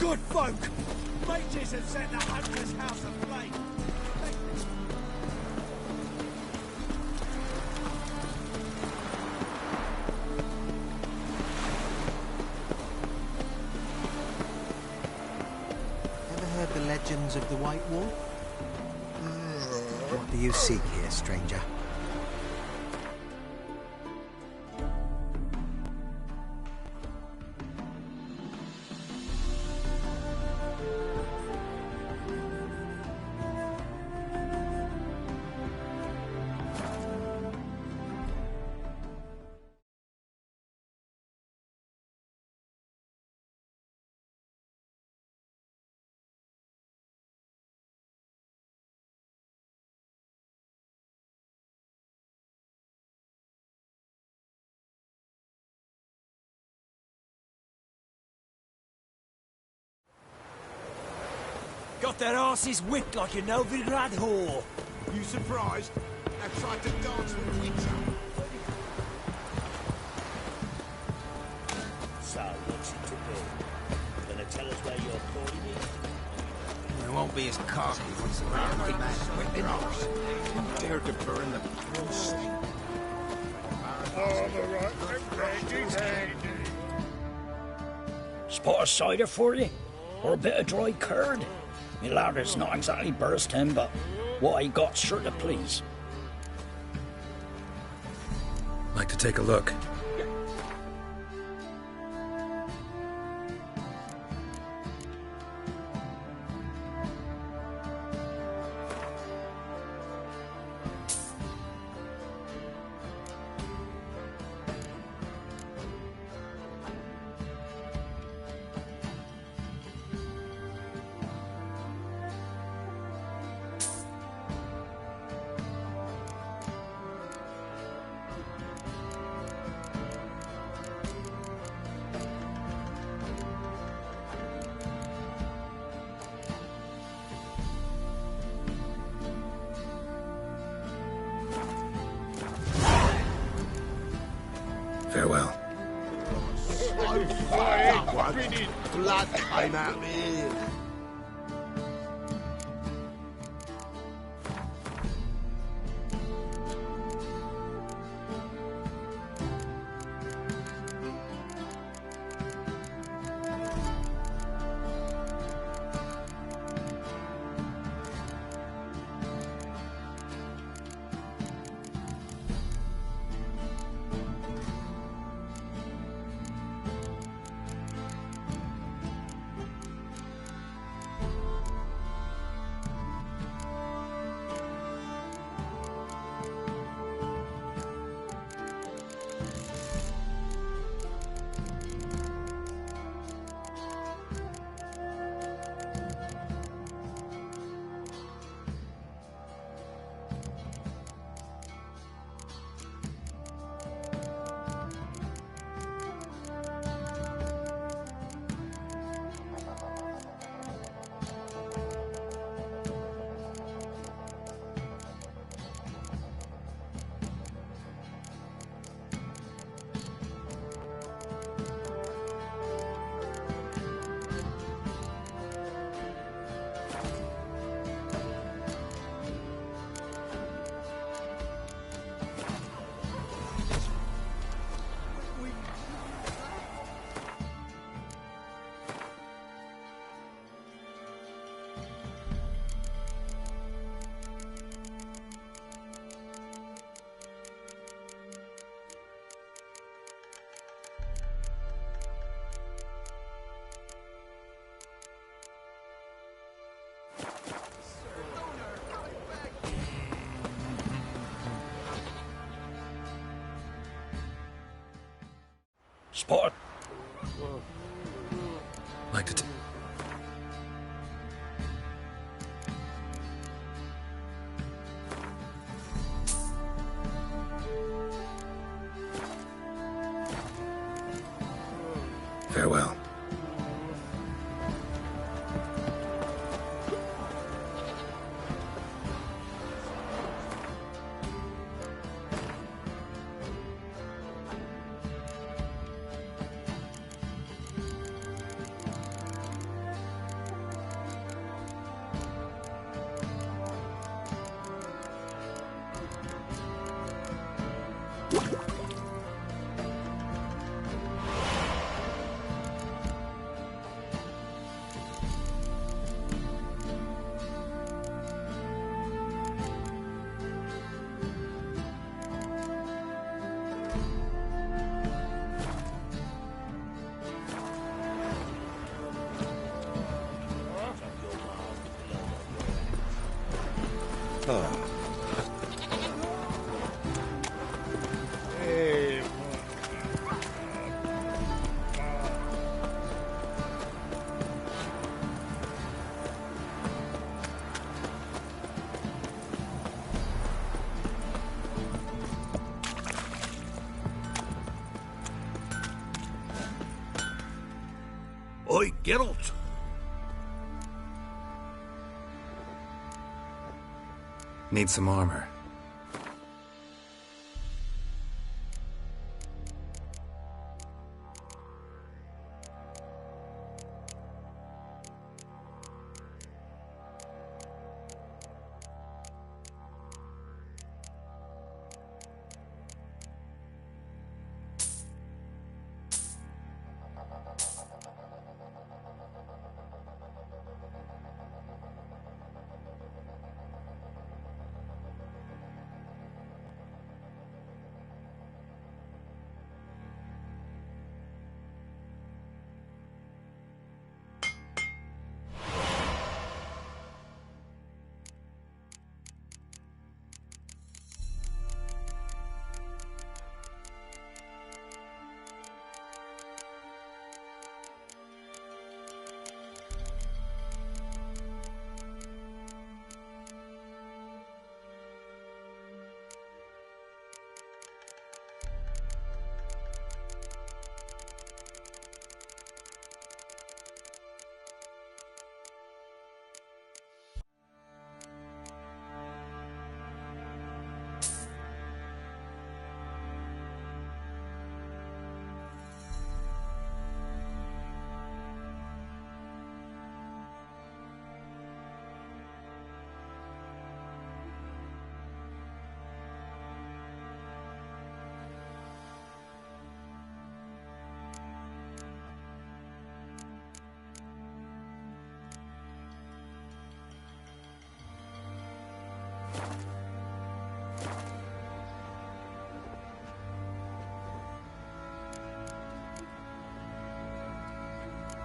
good folk! Mages have set the hunter's house aflame. Ever heard the legends of the White Wolf? What do you seek here, stranger? Got their asses whipped like a Novigrad whore. You surprised? I tried to dance with Winter. So, what's it to be? Gonna tell us where your coin is? It won't be as cocky once the round man whipping off. You dare to burn the post. Spot a cider for you? Or a bit of dry curd? Me lad is not exactly bursting, but what I got's sure to please. Like to take a look. Farewell. So fine! Grinning blood came out of here. Spot. Like to Farewell. Hey, Oi, Geralt! Need some armor.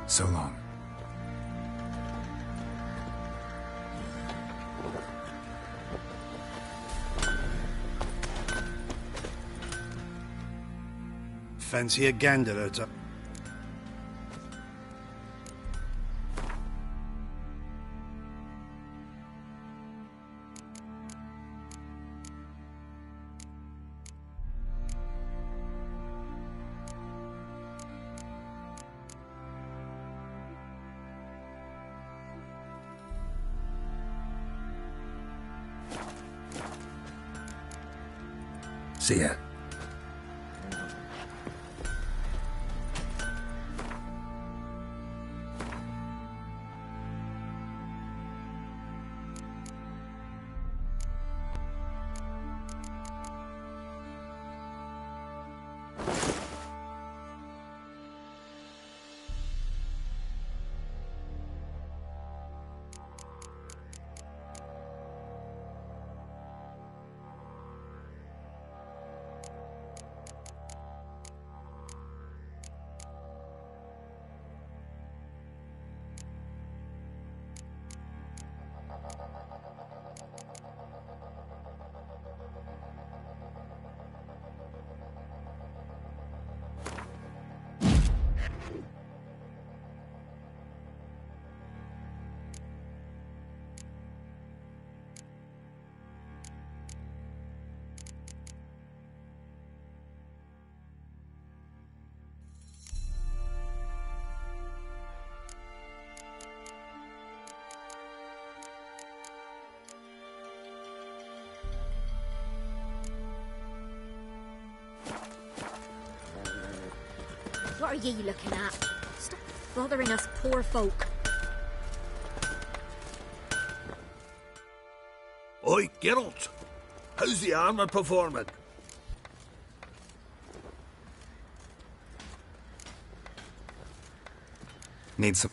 So long. fancy a gander at a... See ya. What are ye looking at? Stop bothering us poor folk. Oi, Geralt! How's the armour performing? Need some...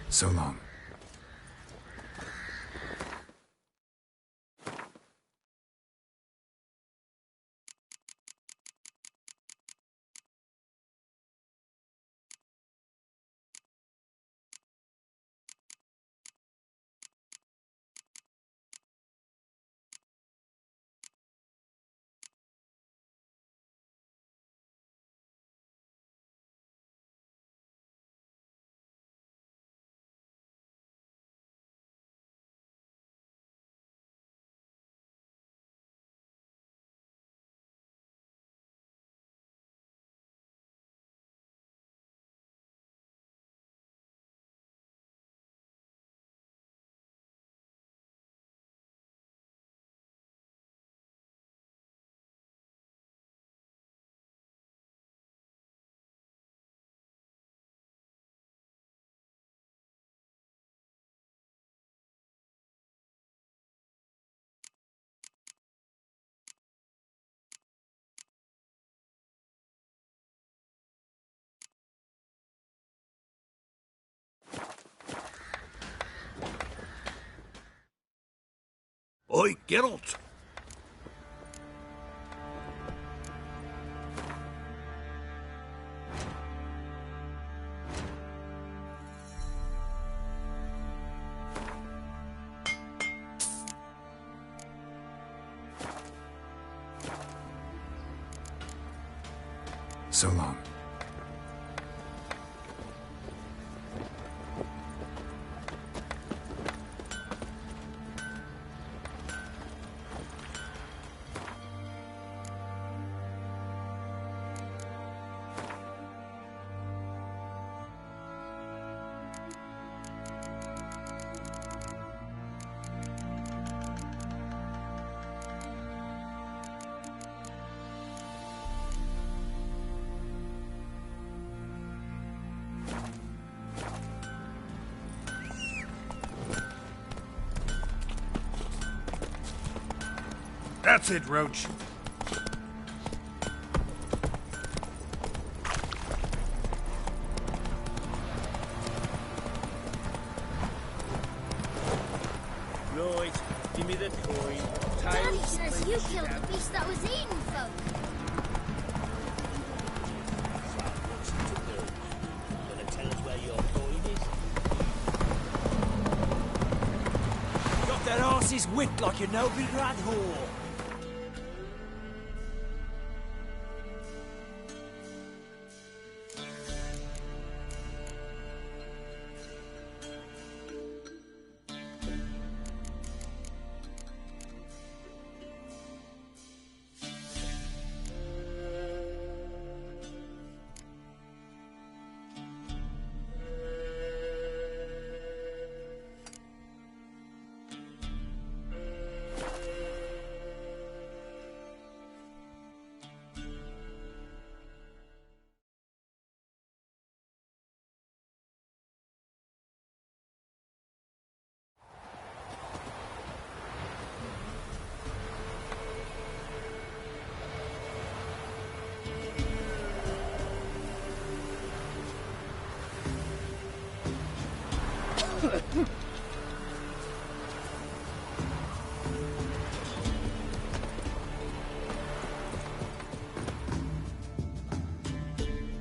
So long. Oi, Geralt! So long. That's it, Roach. Right, give me the coin. Daddy says you killed the beast that was eating folk. Gonna tell us where your coin is? Got that arse's whipped like a Novigrad whore.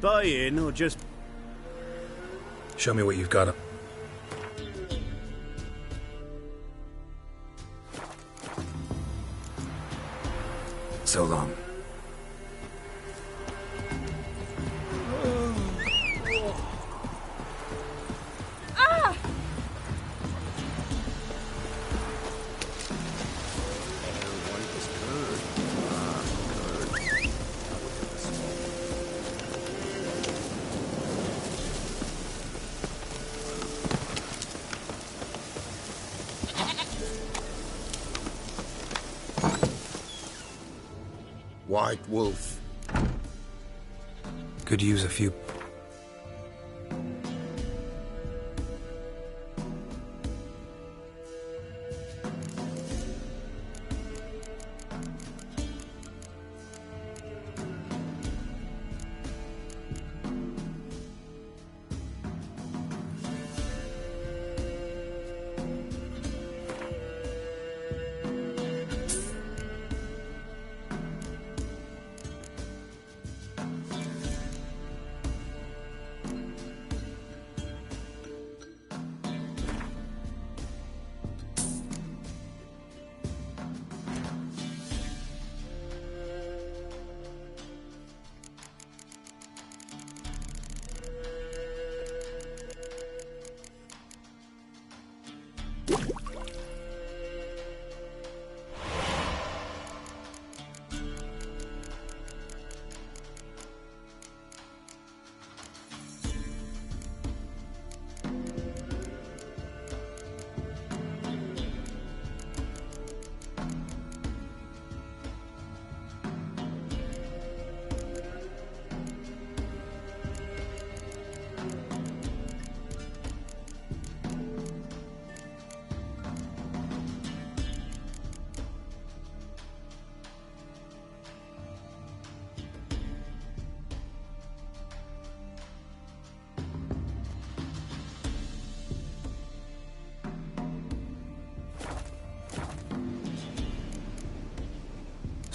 Buy in or just... Show me what you've got up. So long. White wolf. Could use a few.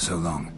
So long.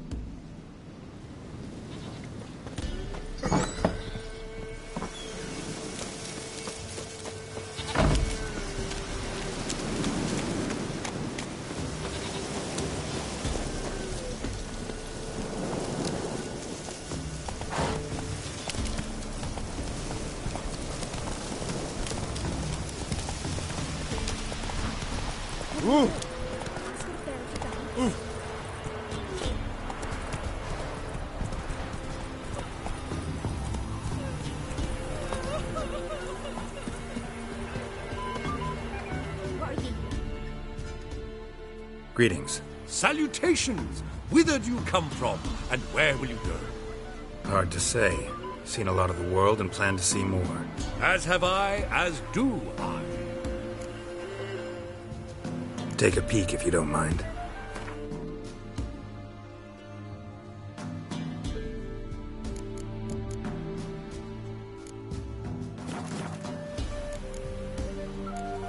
What are you? Greetings. Salutations! Whither do you come from, and where will you go? Hard to say. Seen a lot of the world and plan to see more. As have I, as do I. Take a peek if you don't mind.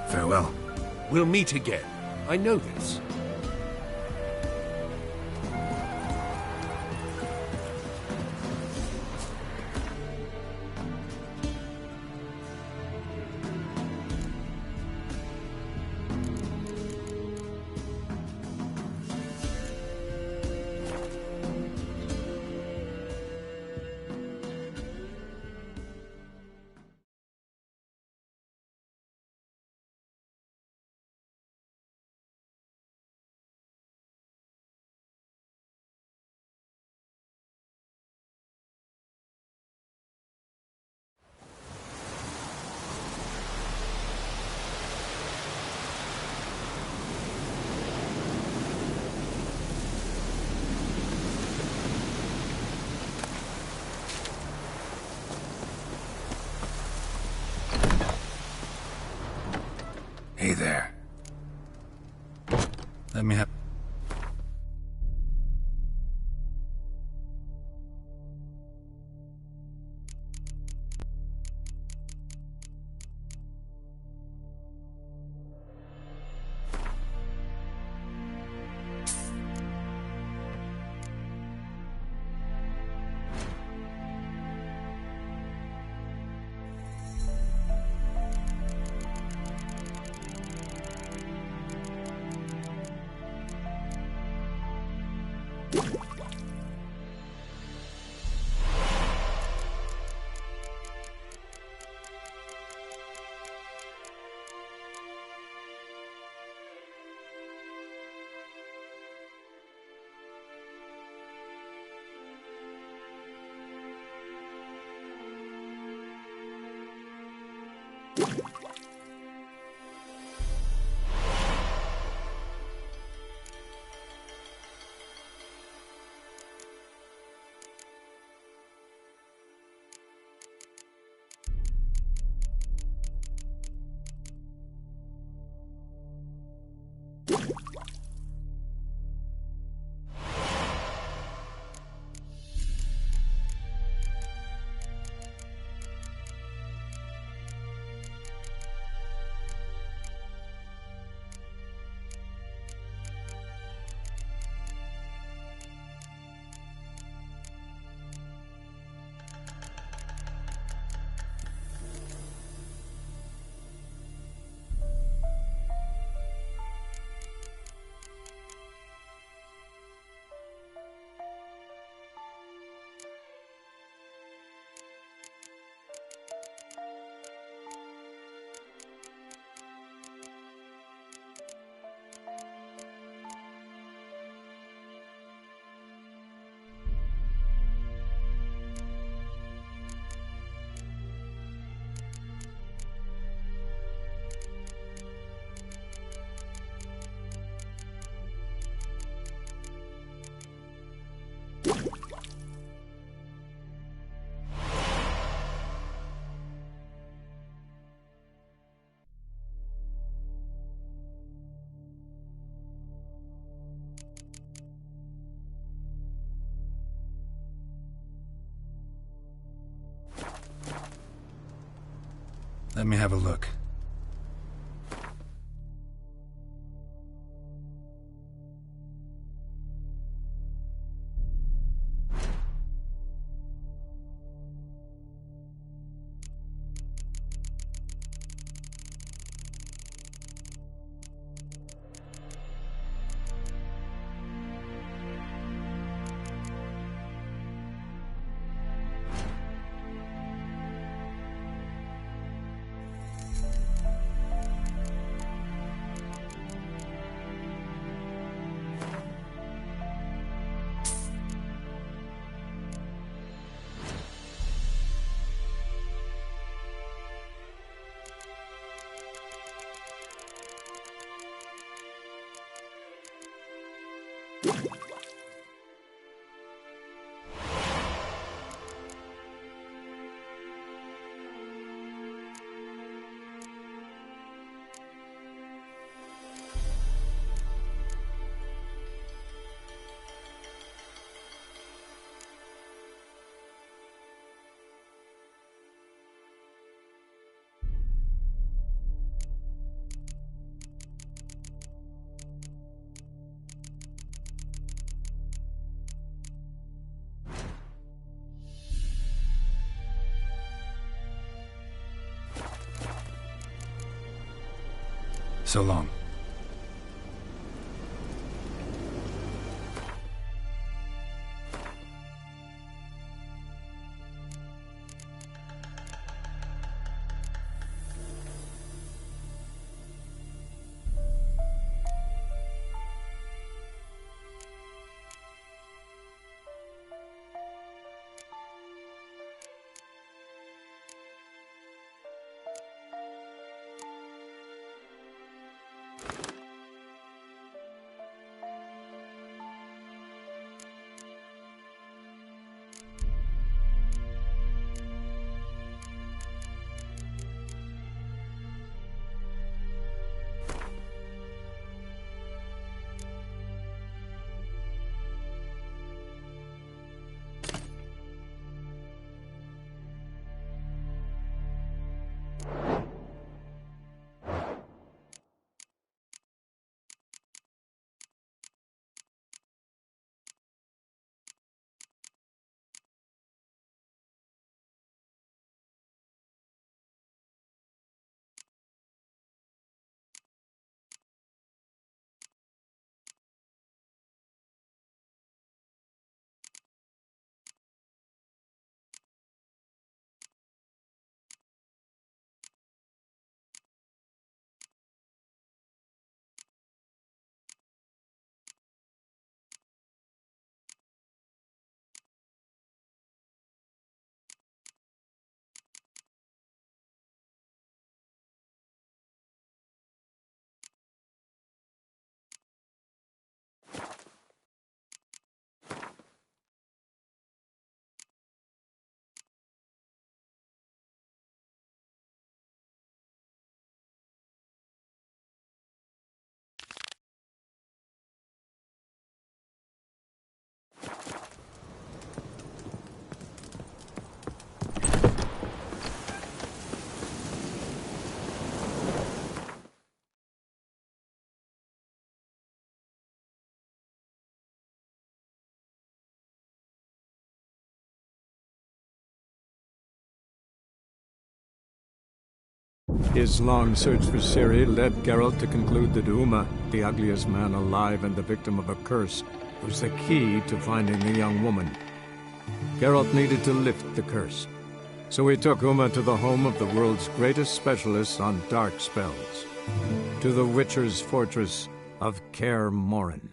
Farewell. We'll meet again. I know this. Hey there. Let me have... Let me have a look. So long. His long search for Ciri led Geralt to conclude that Uma, the ugliest man alive and the victim of a curse, was the key to finding the young woman. Geralt needed to lift the curse, so he took Uma to the home of the world's greatest specialist on dark spells, to the Witcher's fortress of Kaer Morhen.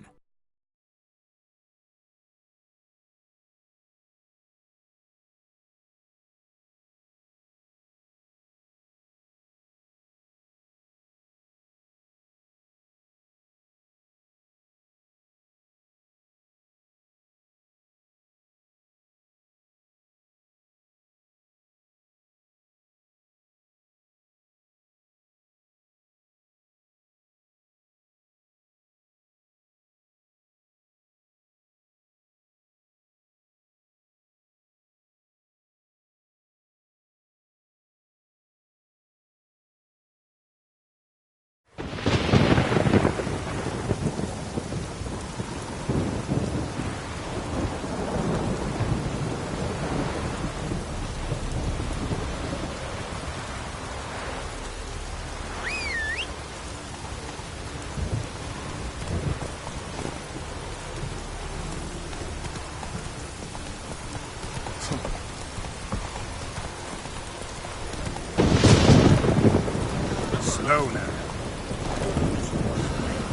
Slow now.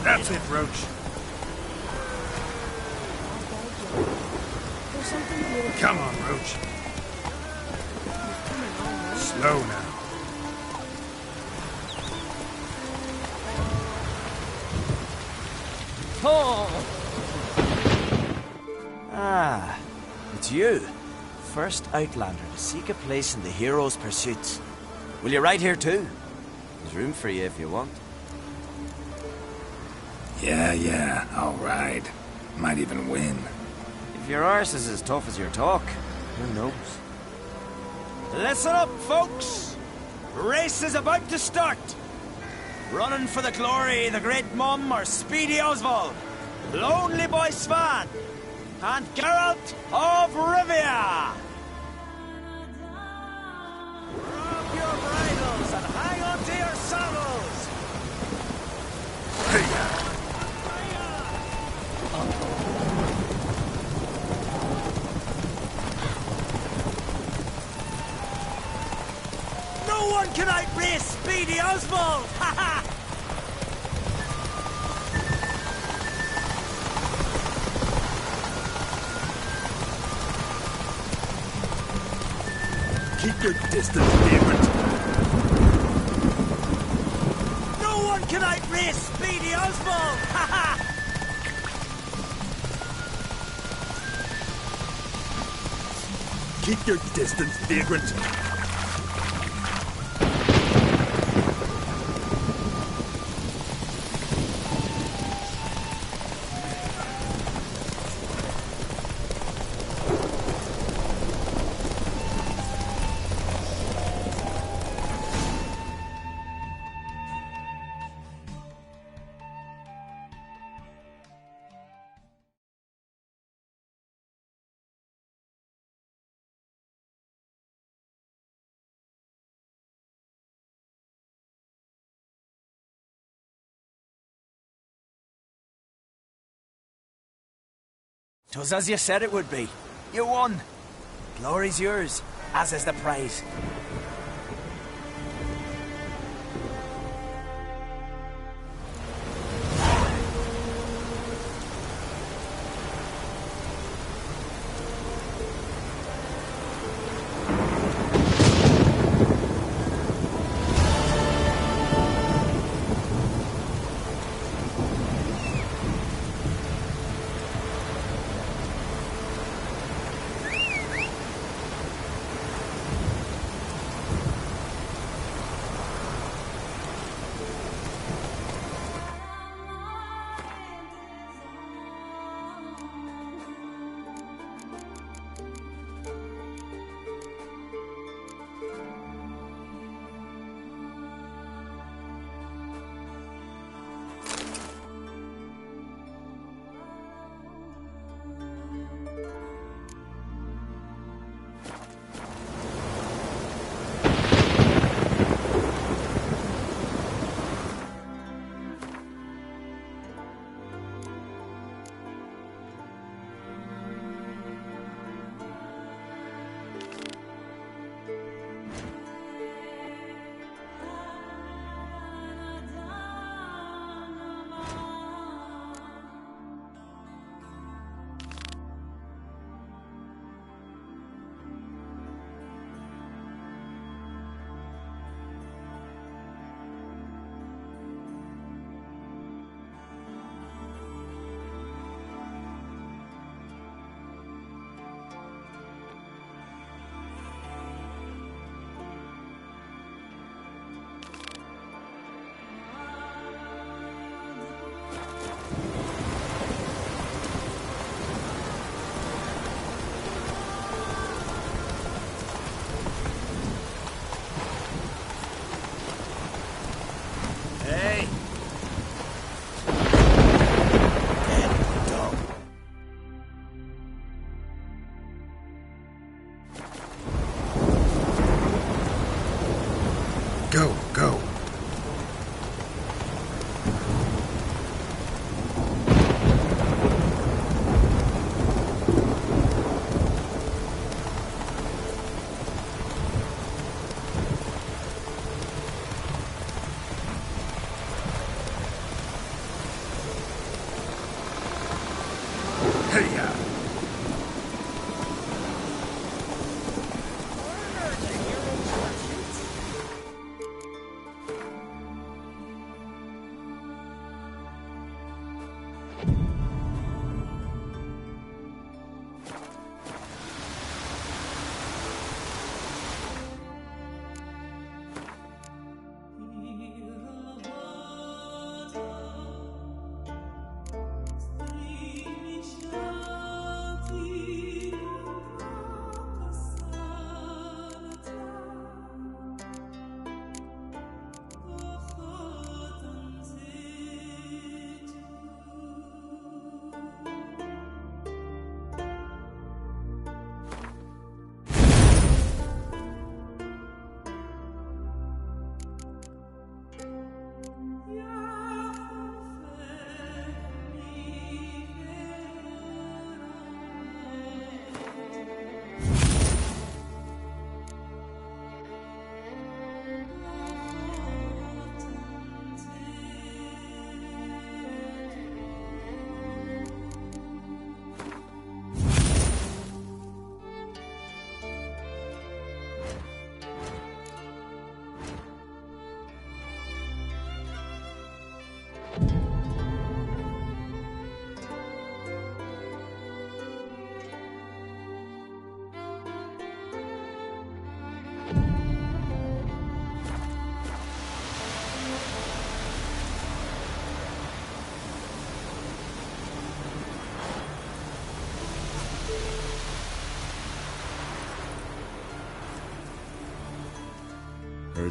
That's it, Roach. Come on, Roach. Slow now. Ah, it's you. First Outlander to seek a place in the hero's pursuits. Will you ride here too? There's room for you if you want. Yeah, all right. Might even win. If your arse is as tough as your talk, who knows? Listen up, folks! Race is about to start! Running for the glory, the Great Mum, or Speedy Oswald, Lonely Boy Svan, and Geralt of Rivia! Drop your bridles and hang on to your saddles! outrace Speedy Oswald! Ha ha! Keep your distance, vagrant. No one can outrace Speedy Oswald! Ha ha! Keep your distance, vagrant. Twas as you said it would be. You won. Glory's yours, as is the prize.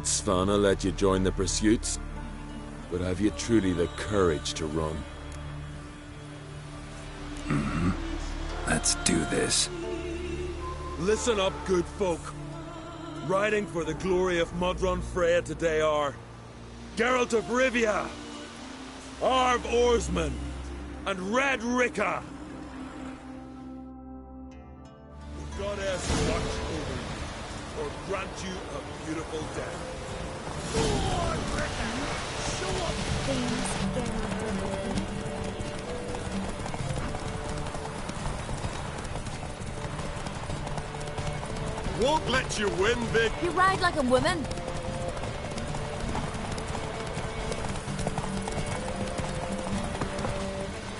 Would Svanna let you join the pursuits? But have you truly the courage to run? Let's do this. Listen up, good folk. Riding for the glory of Modron Freya today are Geralt of Rivia, Arv Oarsman, and Red Ricka. The goddess watch over you, or grant you a beautiful death. Things get Won't let you win, big. You ride like a woman.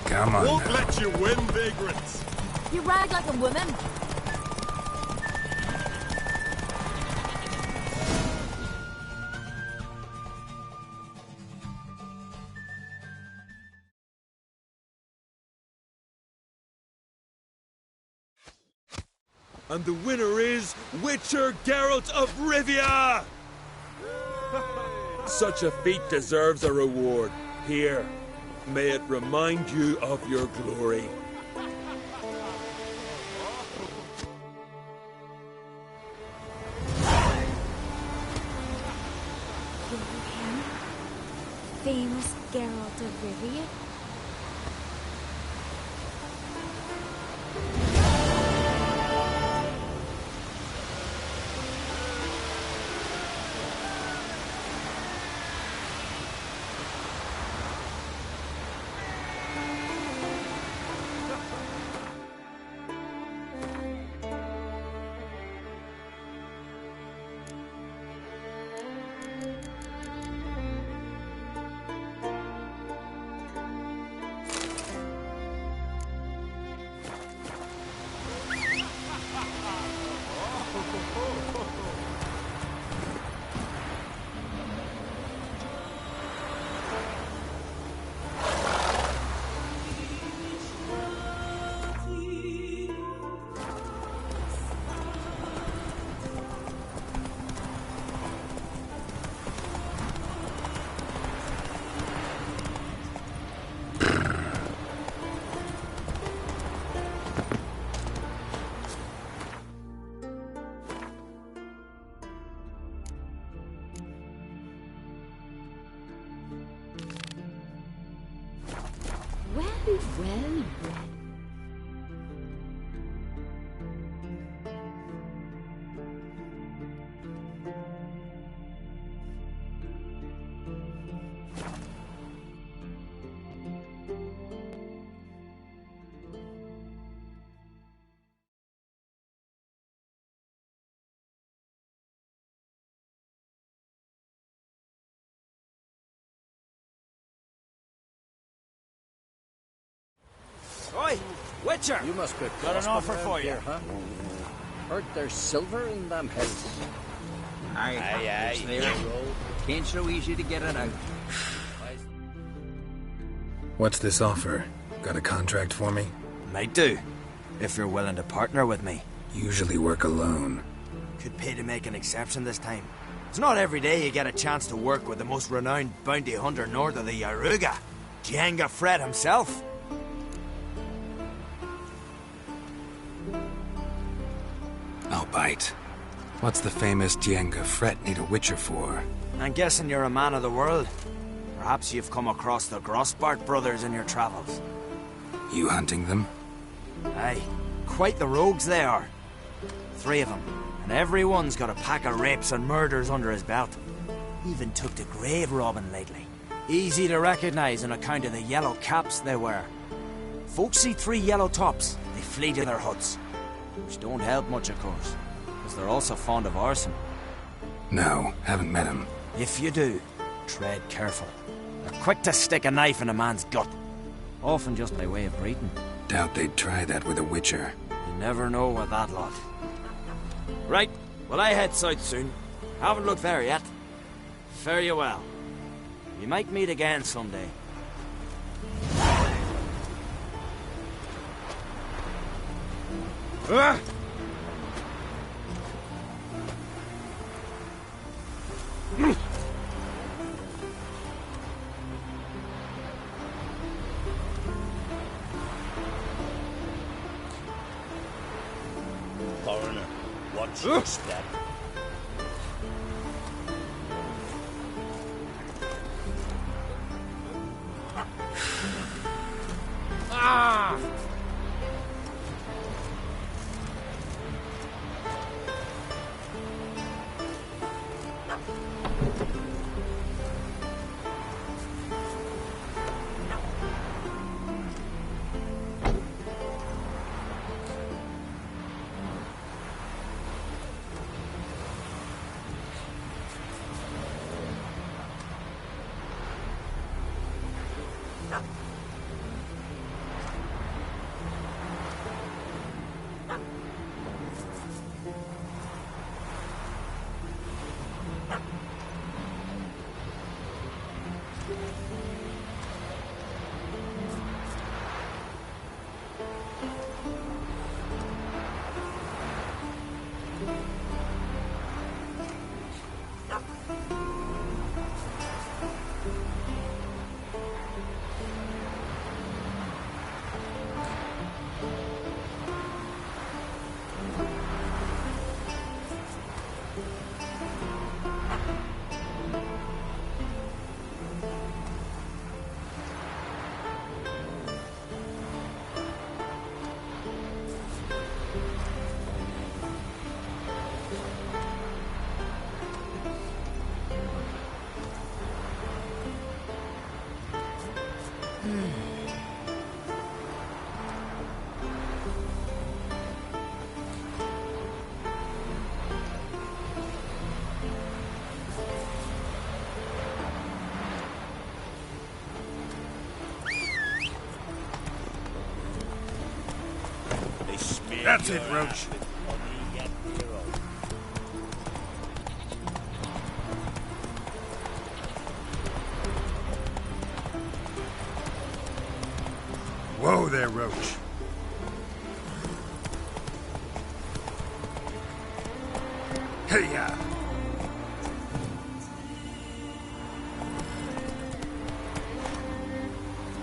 Come on Won't now. let you win, vagrants. You ride like a woman. And the winner is Witcher Geralt of Rivia! Such a feat deserves a reward. Here, may it remind you of your glory. You're him? Famous Geralt of Rivia? Well. Oi, Witcher! You must be Got an offer for you. Here, huh? Heard there's silver in them hills. Aye. Ain't so easy to get it out. What's this offer? Got a contract for me? Might do, if you're willing to partner with me. Usually work alone. Could pay to make an exception this time. It's not every day you get a chance to work with the most renowned bounty hunter north of the Yaruga, Jenga Fred himself. I'll bite. What's the famous Jenga Fret need a Witcher for? I'm guessing you're a man of the world. Perhaps you've come across the Grossbart brothers in your travels. You hunting them? Aye, quite the rogues they are. 3 of them, and every one's got a pack of rapes and murders under his belt. Even took to grave robbing lately. Easy to recognize on account of the yellow caps they wear. Folks see 3 yellow tops, they flee to their huts. Which don't help much, of course, because they're also fond of arson. No, haven't met him. If you do, tread careful. They're quick to stick a knife in a man's gut. Often just by way of breeding. Doubt they'd try that with a Witcher. You never know with that lot. Right, well I head south soon. Haven't looked there yet. Fare you well. We might meet again someday. Foreigner, watch your step. That's it, Roach. Whoa there, Roach. Hey-ya!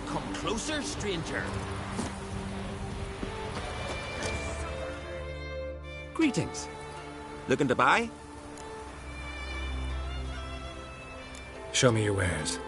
Come closer, stranger. Greetings. Looking to buy? Show me your wares.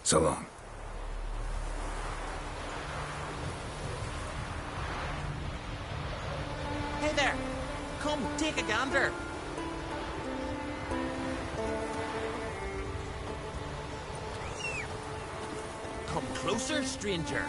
So long. Hey there! Come, take a gander. Come closer, stranger.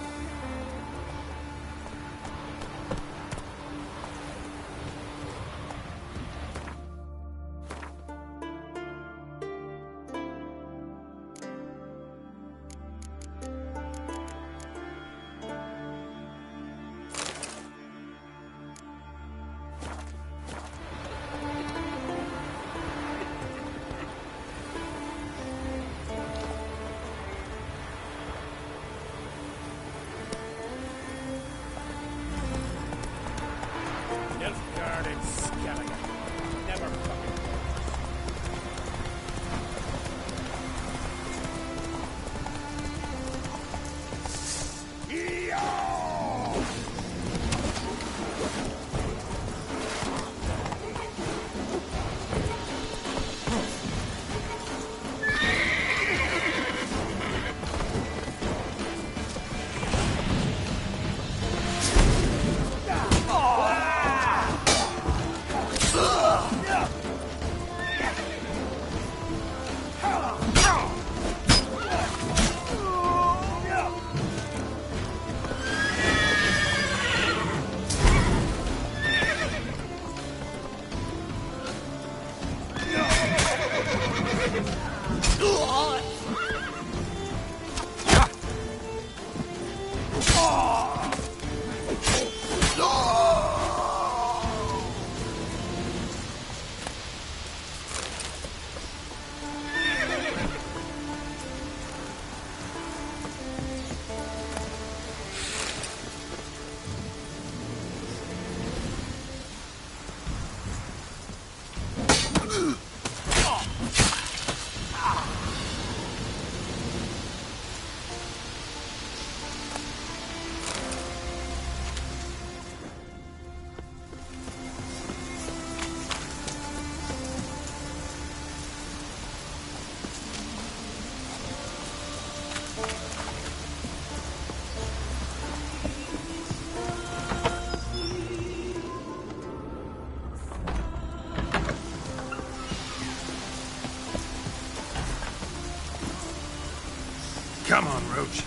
Come on, Roach.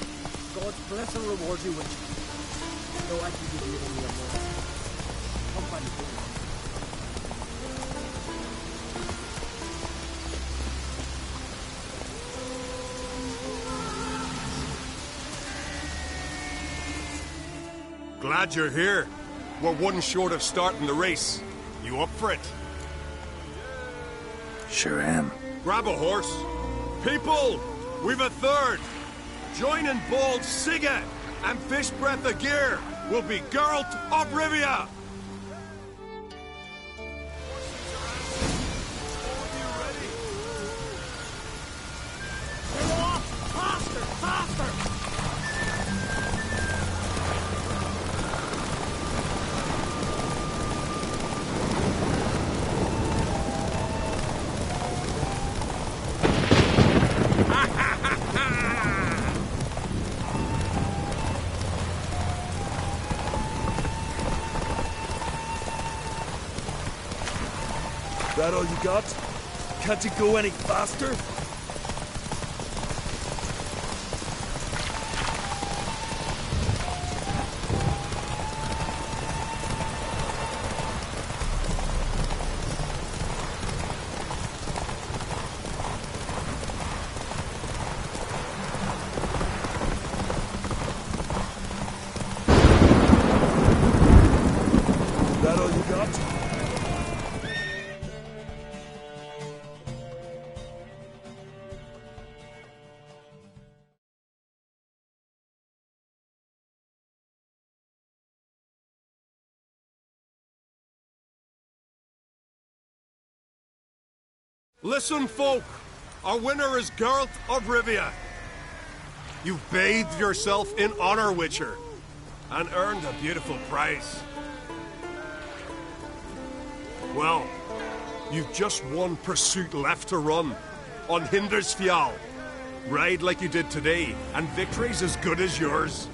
God's bless and reward you, Witcher. Though I can give you only a word. Come by the door. Glad you're here. We're one short of starting the race. You up for it? Sure am. Grab a horse. People, we've a third. Joining Bald Sigga and Fish Breath of Gear will be Geralt of Rivia. Faster! Faster! That all you got? Can't you go any faster? That all you got? Listen, folk. Our winner is Geralt of Rivia. You've bathed yourself in honor, Witcher, and earned a beautiful prize. Well, you've just one pursuit left to run. On Hindersfjall. Ride like you did today, and victory's as good as yours.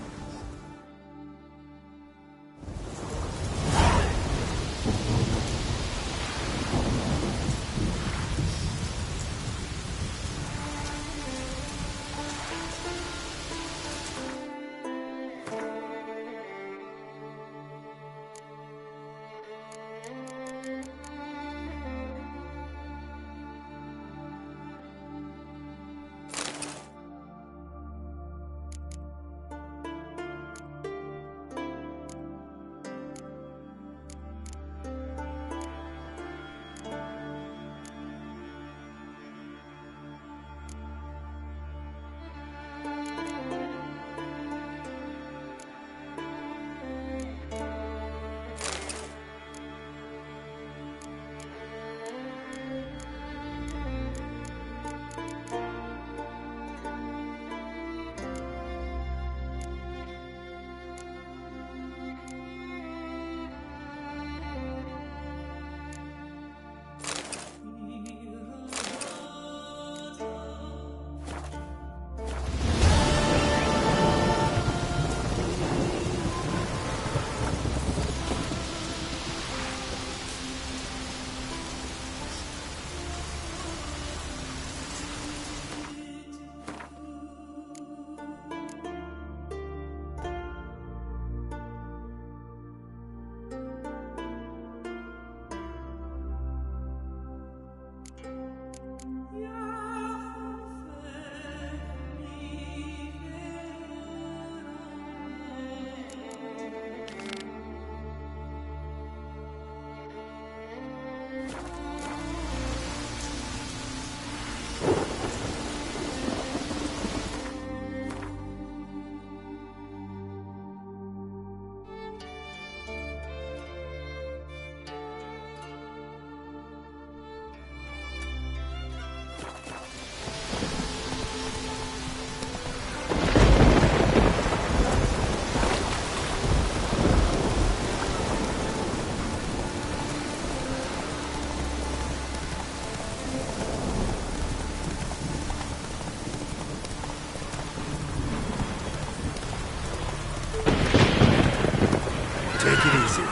Take it easy.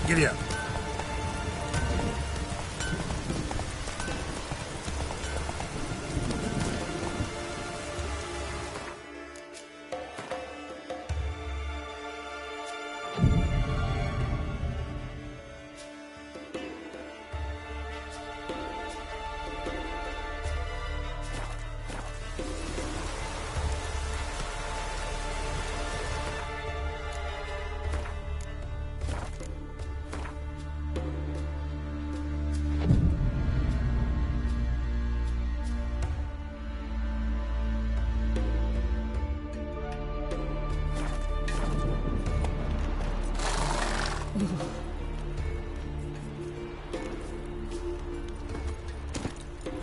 Giddy up.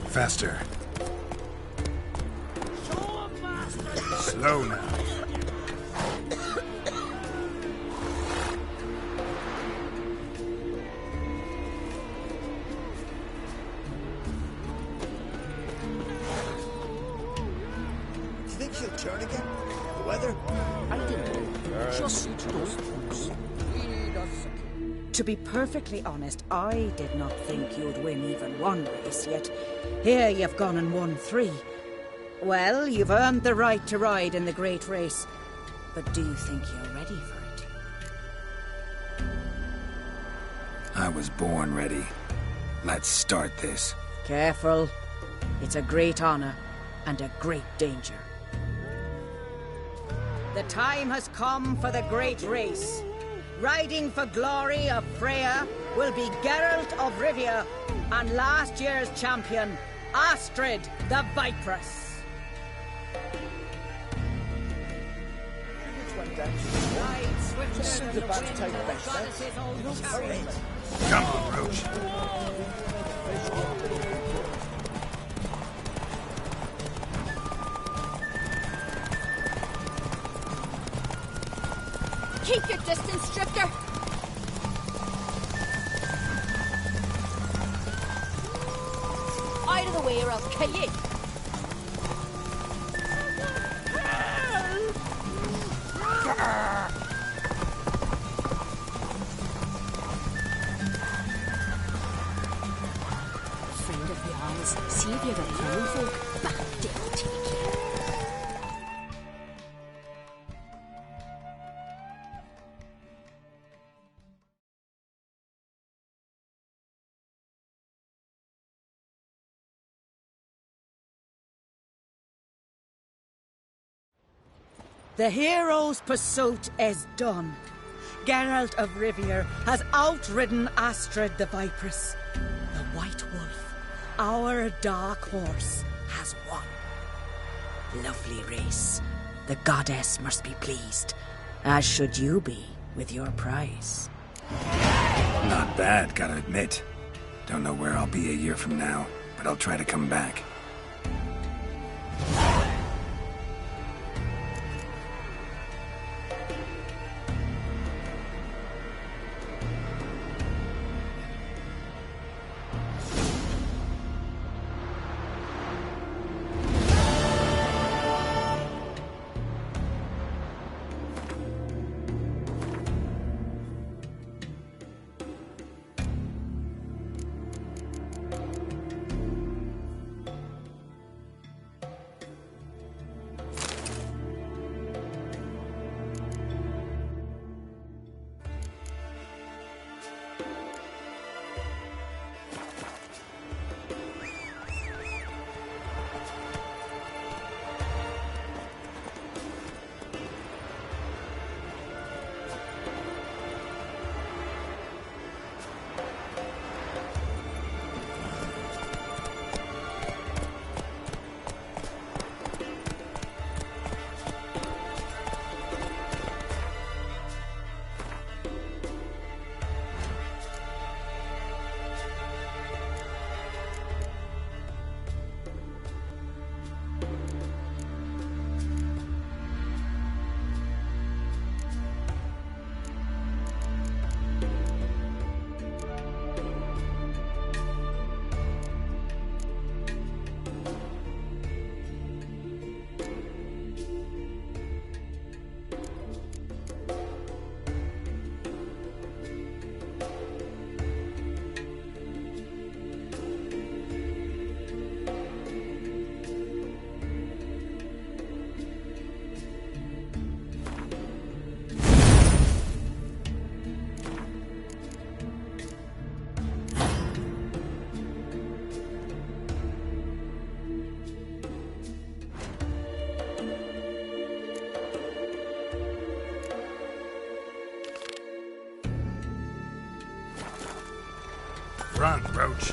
Faster. Slow now. Do you think she'll turn again? The weather? I didn't know. Just those folks. To be perfectly honest, I did not think you'd win even one race, yet here you've gone and won 3. Well, you've earned the right to ride in the great race. But do you think you're ready for it? I was born ready. Let's start this. Careful. It's a great honor and a great danger. The time has come for the great race. Riding for glory of Freya will be Geralt of Rivia and last year's champion, Astrid the Vipress. Come on, Roach. Keep your distance, Drifter! Out of the way or I'll kill you! Friend of the Isles, saviour of the old folk, but devil take you. The hero's pursuit is done. Geralt of Rivia has outridden Astrid the Vipress. The White Wolf, our dark horse, has won. Lovely race. The goddess must be pleased, as should you be with your prize. Not bad, gotta admit. Don't know where I'll be a year from now, but I'll try to come back. Run, Roach.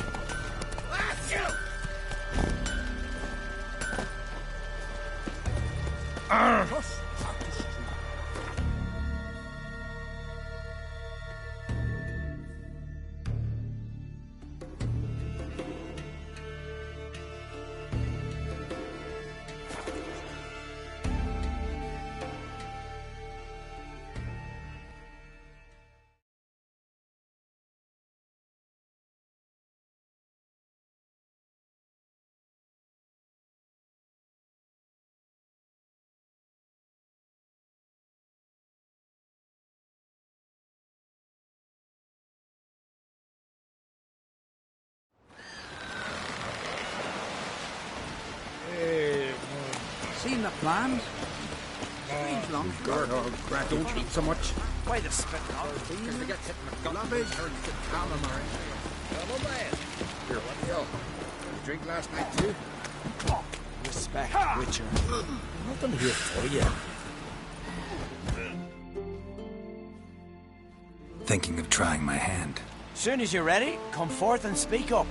Seen the plans? Strange long guard or crack. Don't eat so much. Why the spit out? Because they get hit in the gut. Labbage or calamari. Double bad. Here, what the hell? You drink last night too? Respect, Witcher. Nothing here for you. Thinking of trying my hand. Soon as you're ready, come forth and speak up.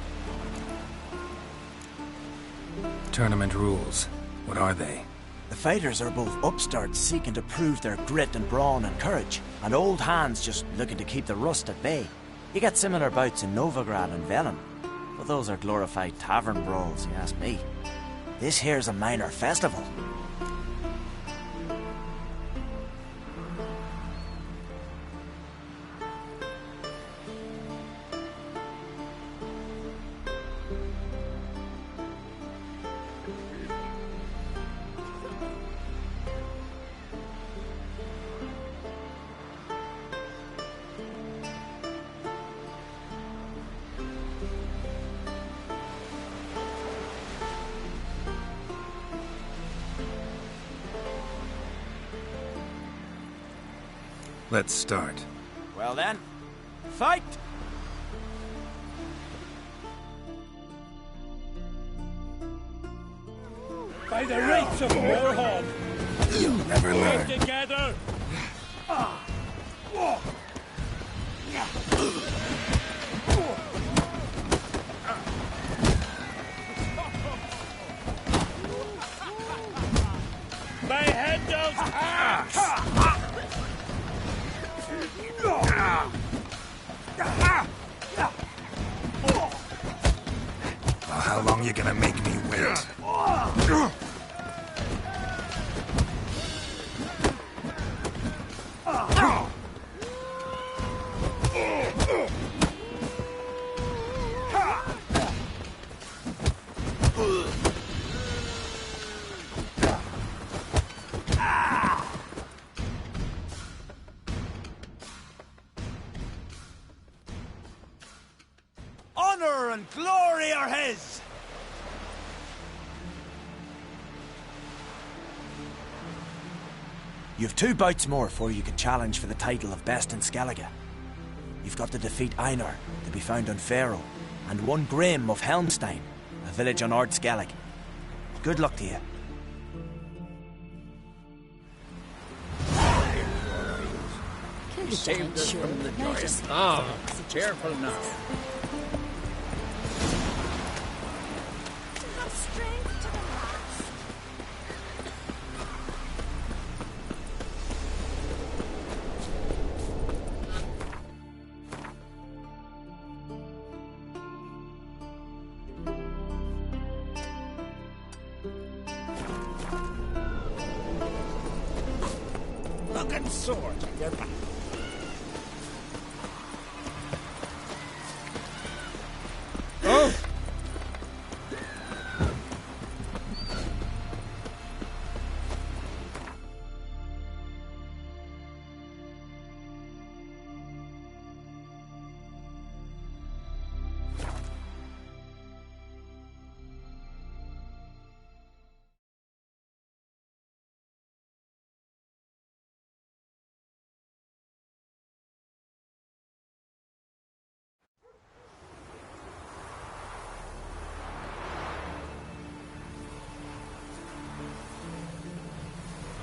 Tournament rules. What are they? The fighters are both upstarts seeking to prove their grit and brawn and courage, and old hands just looking to keep the rust at bay. You get similar bouts in Novigrad and Velen, but those are glorified tavern brawls, you ask me. This here's a minor festival. Let's start. Well then, fight! By the rights of Warhog! You'll never learn. Together! My head down! Well, how long you gonna make me wait? Honor and glory are his! You've 2 bouts more before you can challenge for the title of Best in Skellige. You've got to defeat Einar, to be found on Faroe, and 1 Grim of Helmstein, a village on Ard Skellig. Good luck to you. Saved us from the giant. Careful now. Have strength to the last. Looking sword at your back.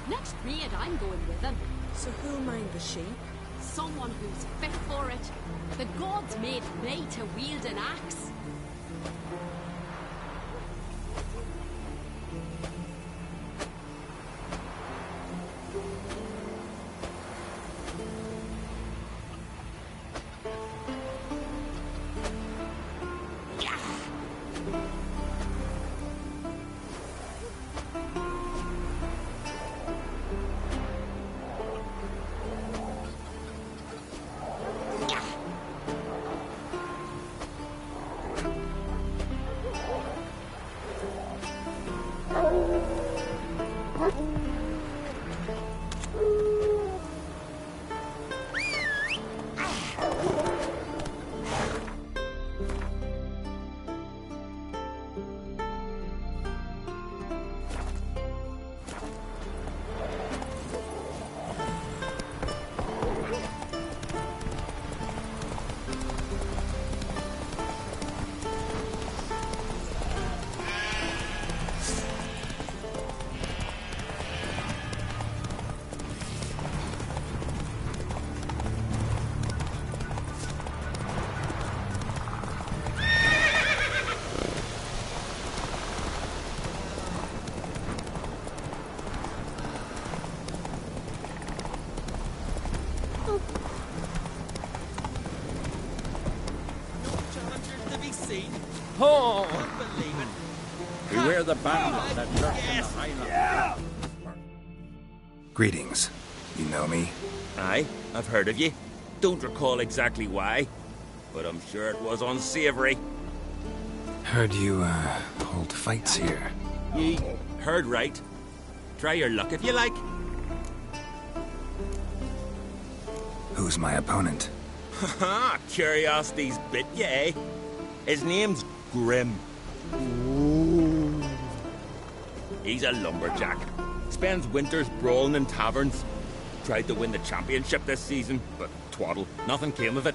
Next raid, I'm going with him. So who'll mind the sheep? someone who's fit for it. The gods made me to wield an axe. Oh! Beware the battle that lurks in the Highlands. Greetings. You know me? Aye, I've heard of ye. Don't recall exactly why, but I'm sure it was unsavory. Heard you, hold fights here. Ye heard right. Try your luck if you like. Who's my opponent? Haha, curiosity's bit ye, eh? His name's Grim. He's a lumberjack. Spends winters brawling in taverns. Tried to win the championship this season, but twaddle, nothing came of it.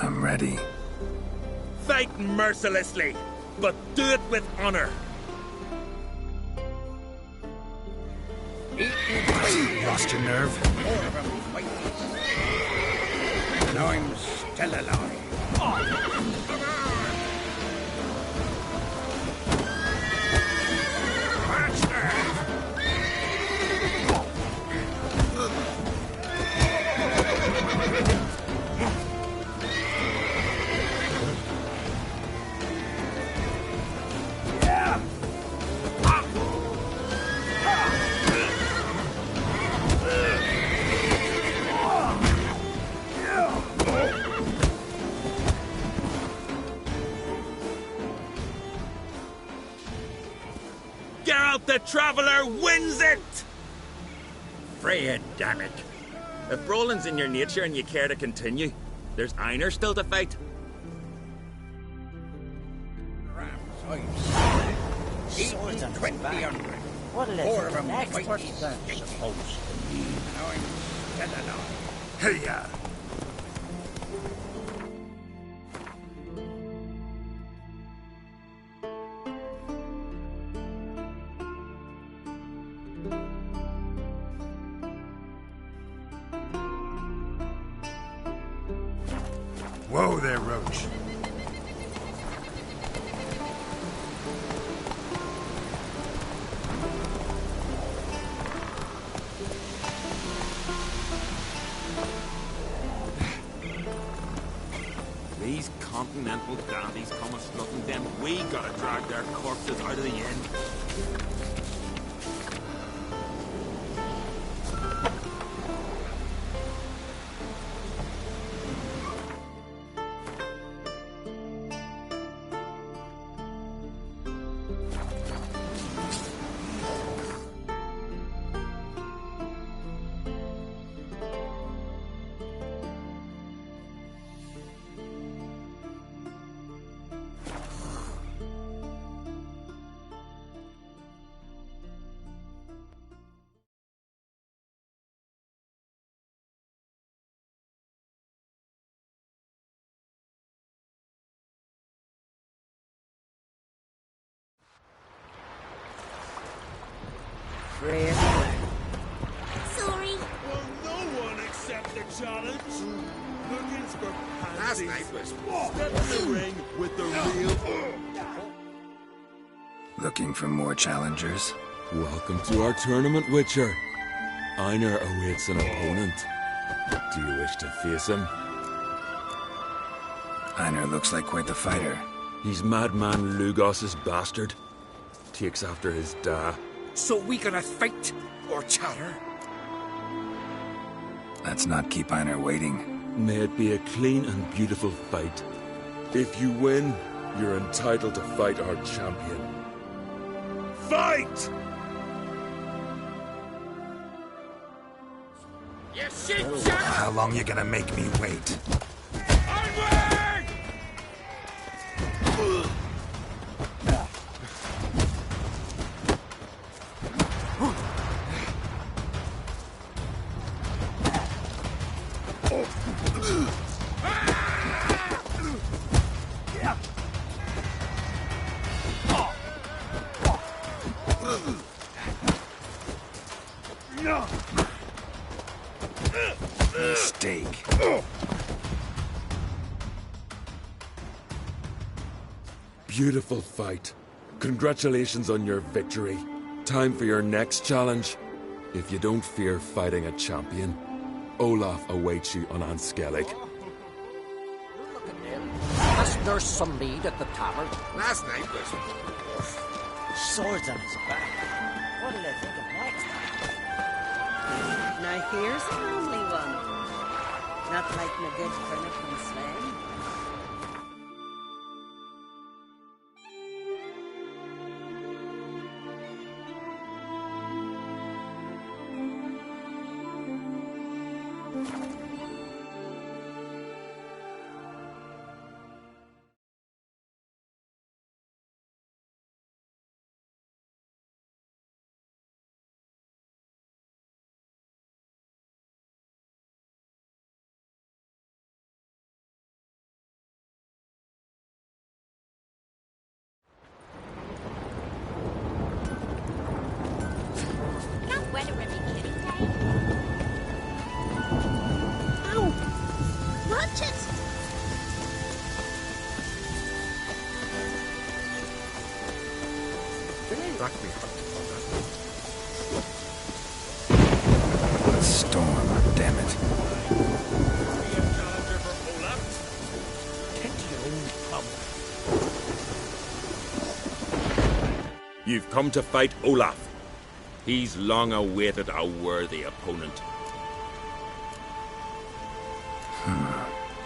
I'm ready. Fight mercilessly, but do it with honor. Lost your nerve? Now I'm still alive. Geralt the Traveller wins it! Freya, damn it. If brawling's in your nature and you care to continue, there's Einar still to fight. Swords and 20 What'll it Four do of them next? fight supposed to be. Now I'm still alive. Hey-ya! Whoa there, Roach. These continental dandies come a strutting, then we gotta drag their corpses out of the inn. Sorry. challenge? Lookings for Last pansies. night was... Step in the ring with the real... Looking for more challengers? Welcome to our tournament, Witcher. Einar awaits an opponent. Do you wish to face him? Einar looks like quite the fighter. He's Madman Lugos's bastard. Takes after his da. So we gonna fight or chatter? Let's not keep Einar waiting. May it be a clean and beautiful fight. If you win, you're entitled to fight our champion. Fight! You shit, chatter! How long you gonna make me wait? Onward! Mistake. Beautiful fight. Congratulations on your victory. Time for your next challenge. If you don't fear fighting a champion, Olaf awaits you on Anskellig. Look at them. Must nurse some mead at the tavern. Last night was... Swords on his back. What'll they think of next? Now here's a homely one. Not like no good for nothing, Sven. Storm, damn it. You've come to fight Olaf. He's long awaited a worthy opponent.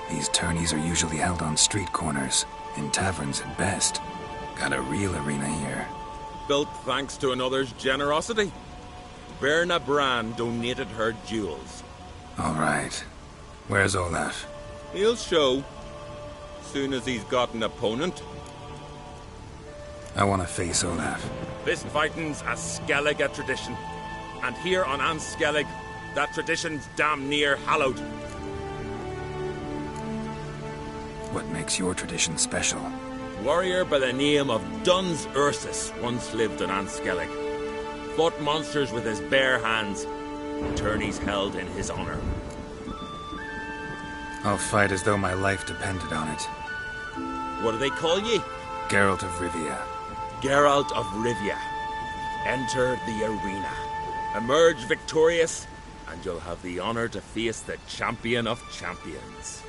These tourneys are usually held on street corners, in taverns at best. Got a real arena here. Built thanks to another's generosity. Verna Brand donated her jewels. All right. Where's Olaf? He'll show. Soon as he's got an opponent. I want to face Olaf. This fighting's a Skellige tradition. And here on Anskellig, that tradition's damn near hallowed. What makes your tradition special? Warrior by the name of Duns Ursus once lived on Anskellig. Fought monsters with his bare hands. Tourneys held in his honor. I'll fight as though my life depended on it. What do they call ye? Geralt of Rivia. Geralt of Rivia. Enter the arena. Emerge victorious, and you'll have the honor to face the champion of champions.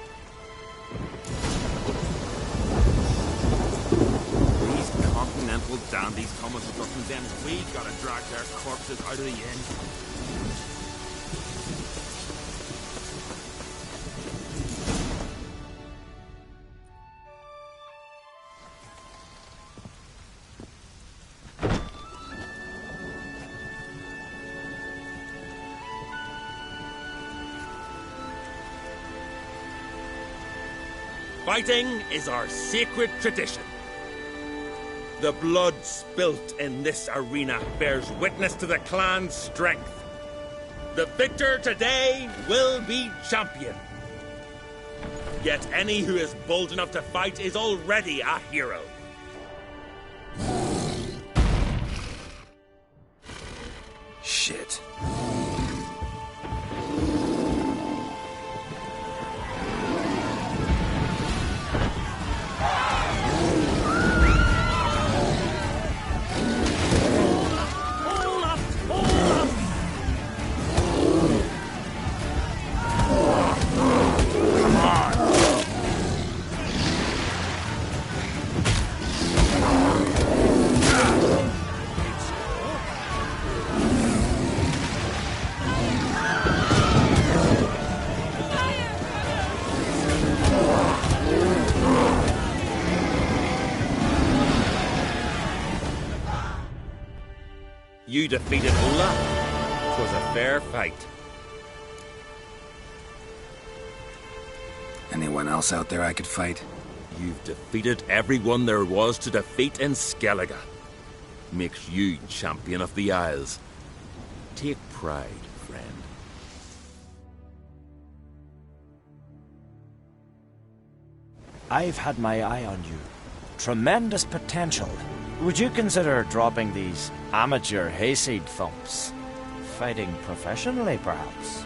These continental dandies come as nothing, then we gotta drag their corpses out of the inn. Fighting is our sacred tradition. The blood spilt in this arena bears witness to the clan's strength. The victor today will be champion. Yet any who is bold enough to fight is already a hero. Shit. you defeated Ola. 'Twas a fair fight. Anyone else out there I could fight? You've defeated everyone there was to defeat in Skellige. Makes you champion of the Isles. Take pride, friend. I've had my eye on you. Tremendous potential. Would you consider dropping these amateur hayseed thumps? Fighting professionally, perhaps?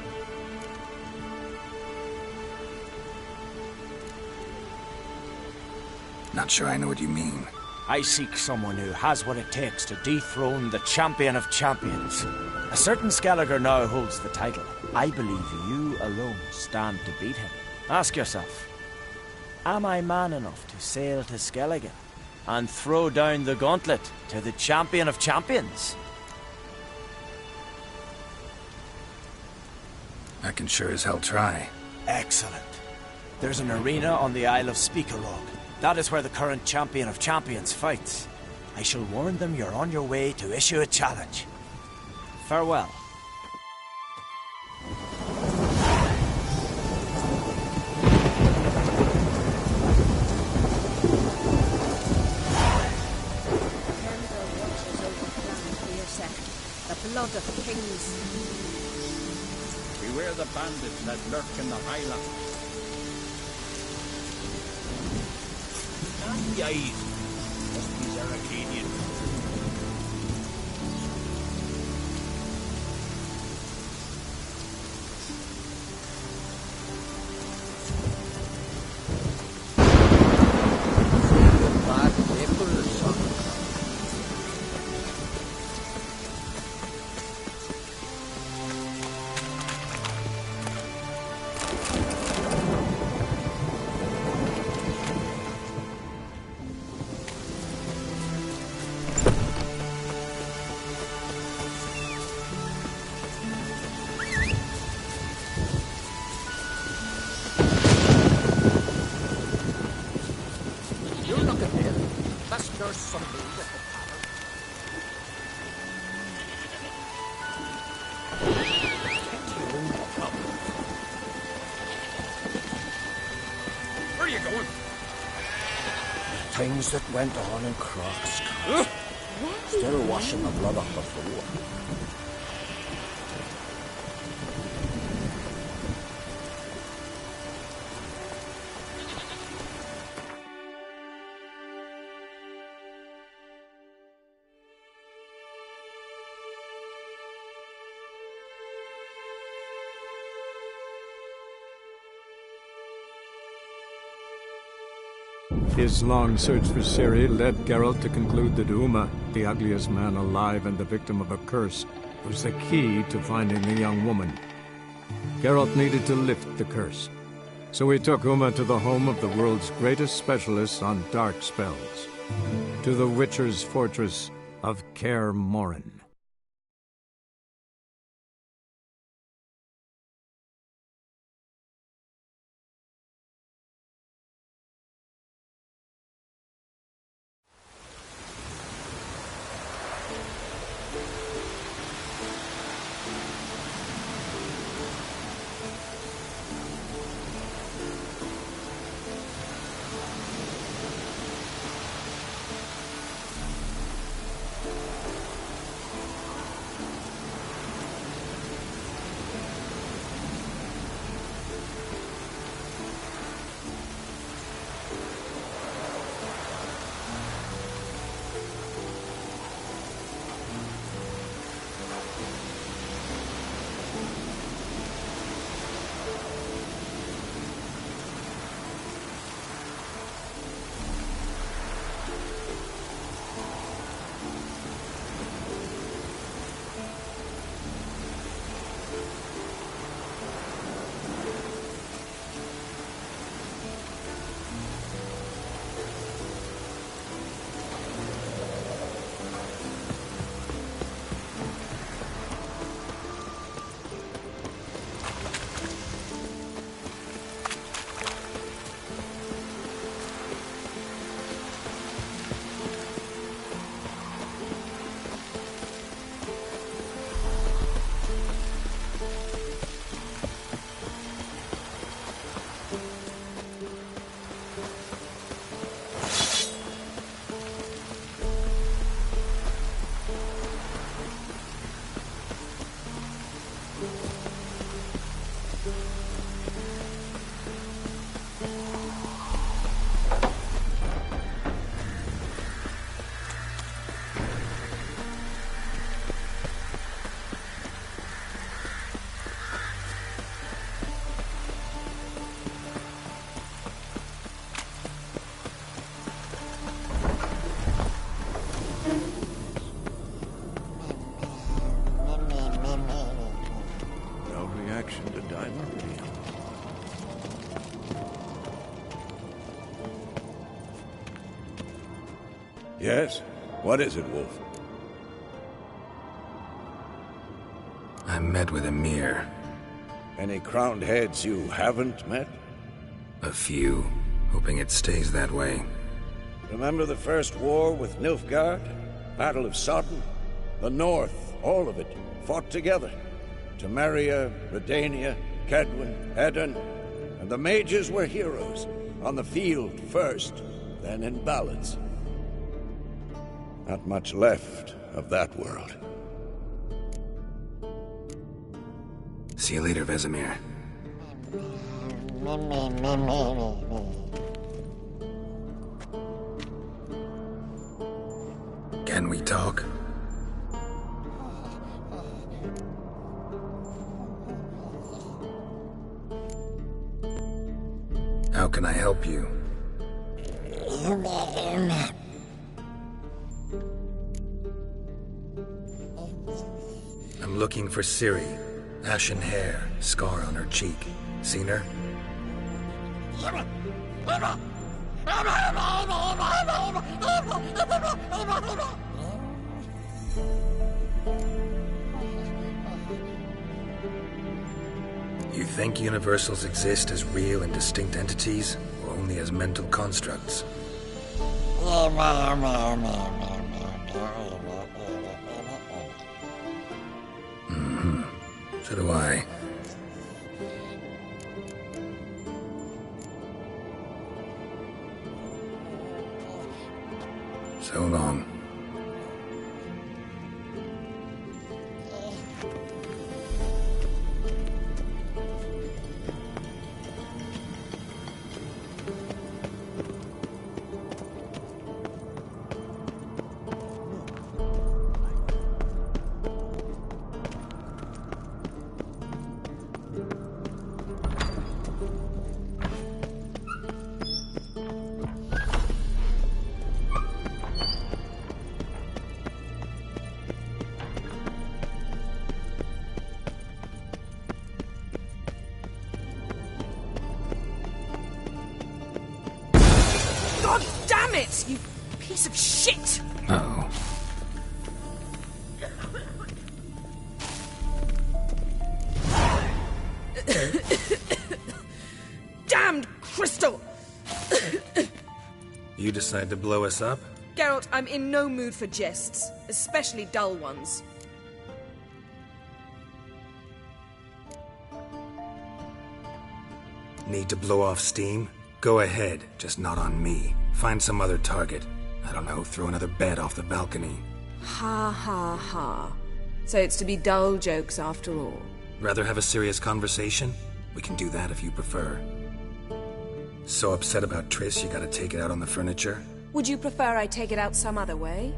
Not sure I know what you mean. I seek someone who has what it takes to dethrone the champion of champions. A certain Skelliger now holds the title. I believe you alone stand to beat him. Ask yourself, am I man enough to sail to Skellige and throw down the gauntlet to the champion of champions? I can sure as hell try. Excellent. There's an arena on the Isle of Speakerlog. That is where the current champion of champions fights. I shall warn them you're on your way to issue a challenge. Farewell. The blood of kings. Beware the bandits that lurk in the highlands. Yay! Must be Zaracadian. Bad nipples, son. You look at him. That's nurse somebody at the tavern. Where are you going? Things that went on in Croc's Castle. Still washing the blood off the floor. His long search for Ciri led Geralt to conclude that Uma, the ugliest man alive and the victim of a curse, was the key to finding the young woman. Geralt needed to lift the curse, so he took Uma to the home of the world's greatest specialist on dark spells, to the Witcher's fortress of Kaer Morhen. Yes? What is it, Wolf? I met with Emir. Any crowned heads you haven't met? A few. Hoping it stays that way. Remember the first war with Nilfgaard? Battle of Sodden? The North, all of it, fought together. Temeria, Redania, Kedwin, Edirn, and the mages were heroes. On the field first, then in ballads. Not much left of that world. See you later, Vesemir. Can we talk? How can I help you? I'm looking for Ciri. Ashen hair, scar on her cheek. Seen her? You think universals exist as real and distinct entities, or only as mental constructs? Mm-hmm. So do I. So long. God damn it, you piece of shit! Uh-oh. Damned crystal! You decide to blow us up? Geralt, I'm in no mood for jests, especially dull ones. Need to blow off steam? Go ahead, just not on me. Find some other target. I don't know, throw another bed off the balcony. Ha ha ha. So it's to be dull jokes after all. Rather have a serious conversation? We can do that if you prefer. So upset about Triss you gotta take it out on the furniture? Would you prefer I take it out some other way?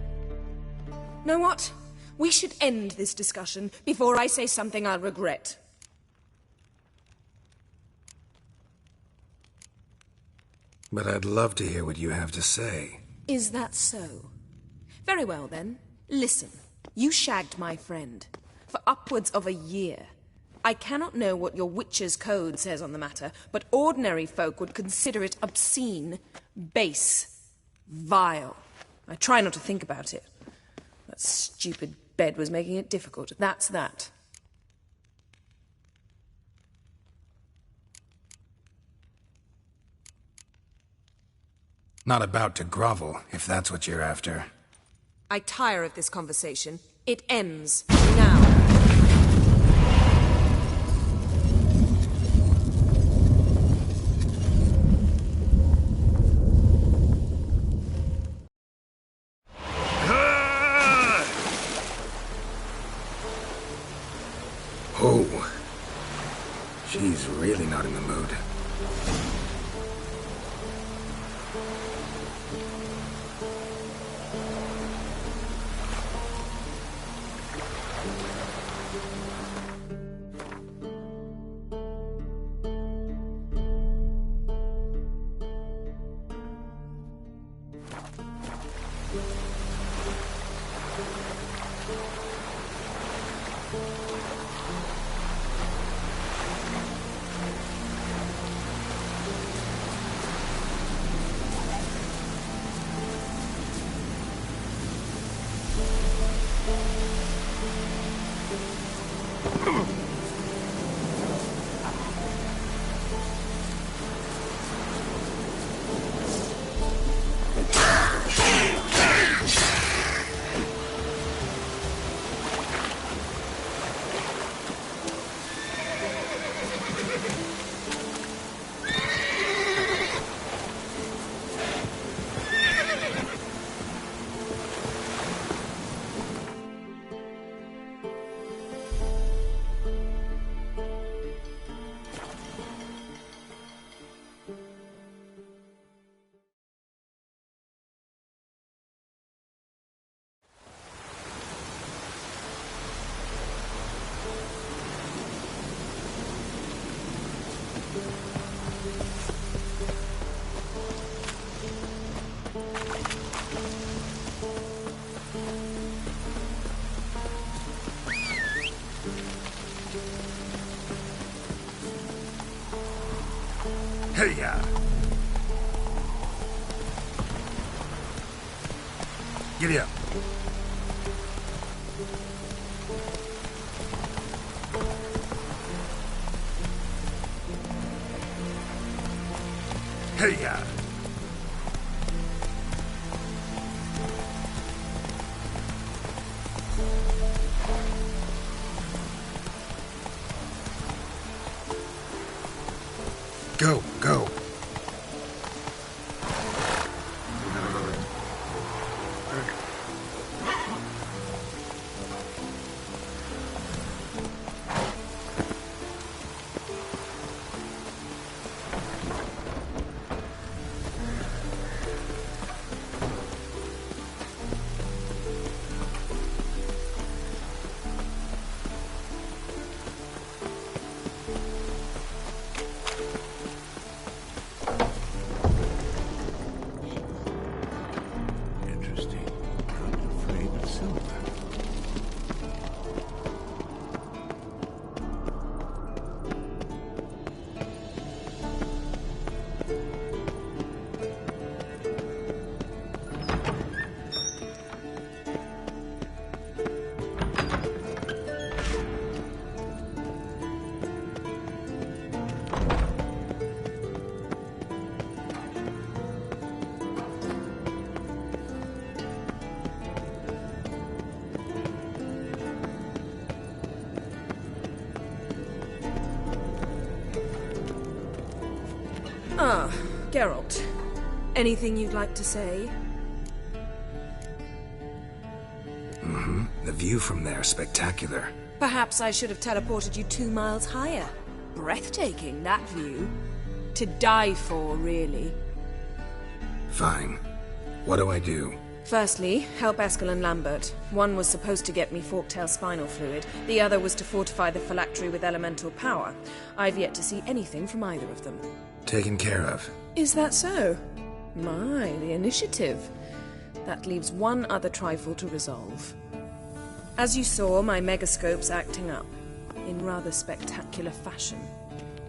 Know what? We should end this discussion before I say something I'll regret. But I'd love to hear what you have to say. Is that so? Very well then. Listen. You shagged my friend for upwards of a year. I cannot know what your witch's code says on the matter, but ordinary folk would consider it obscene, base, vile. I try not to think about it. That stupid bed was making it difficult. That's that. Not about to grovel, if that's what you're after. I tire of this conversation. It ends now. Oh. She's really not in the mood. Hey-ya! Giddy up. Hey-ya! Go, go. Ah, Geralt. Anything you'd like to say? Mm-hmm. The view from there is spectacular. Perhaps I should have teleported you 2 miles higher. Breathtaking, that view. To die for, really. Fine. What do I do? Firstly, help Eskel and Lambert. One was supposed to get me forktail spinal fluid. The other was to fortify the phylactery with elemental power. I've yet to see anything from either of them. Taken care of. Is that so? My, the initiative. That leaves one other trifle to resolve. As you saw, my megascope's acting up. In rather spectacular fashion.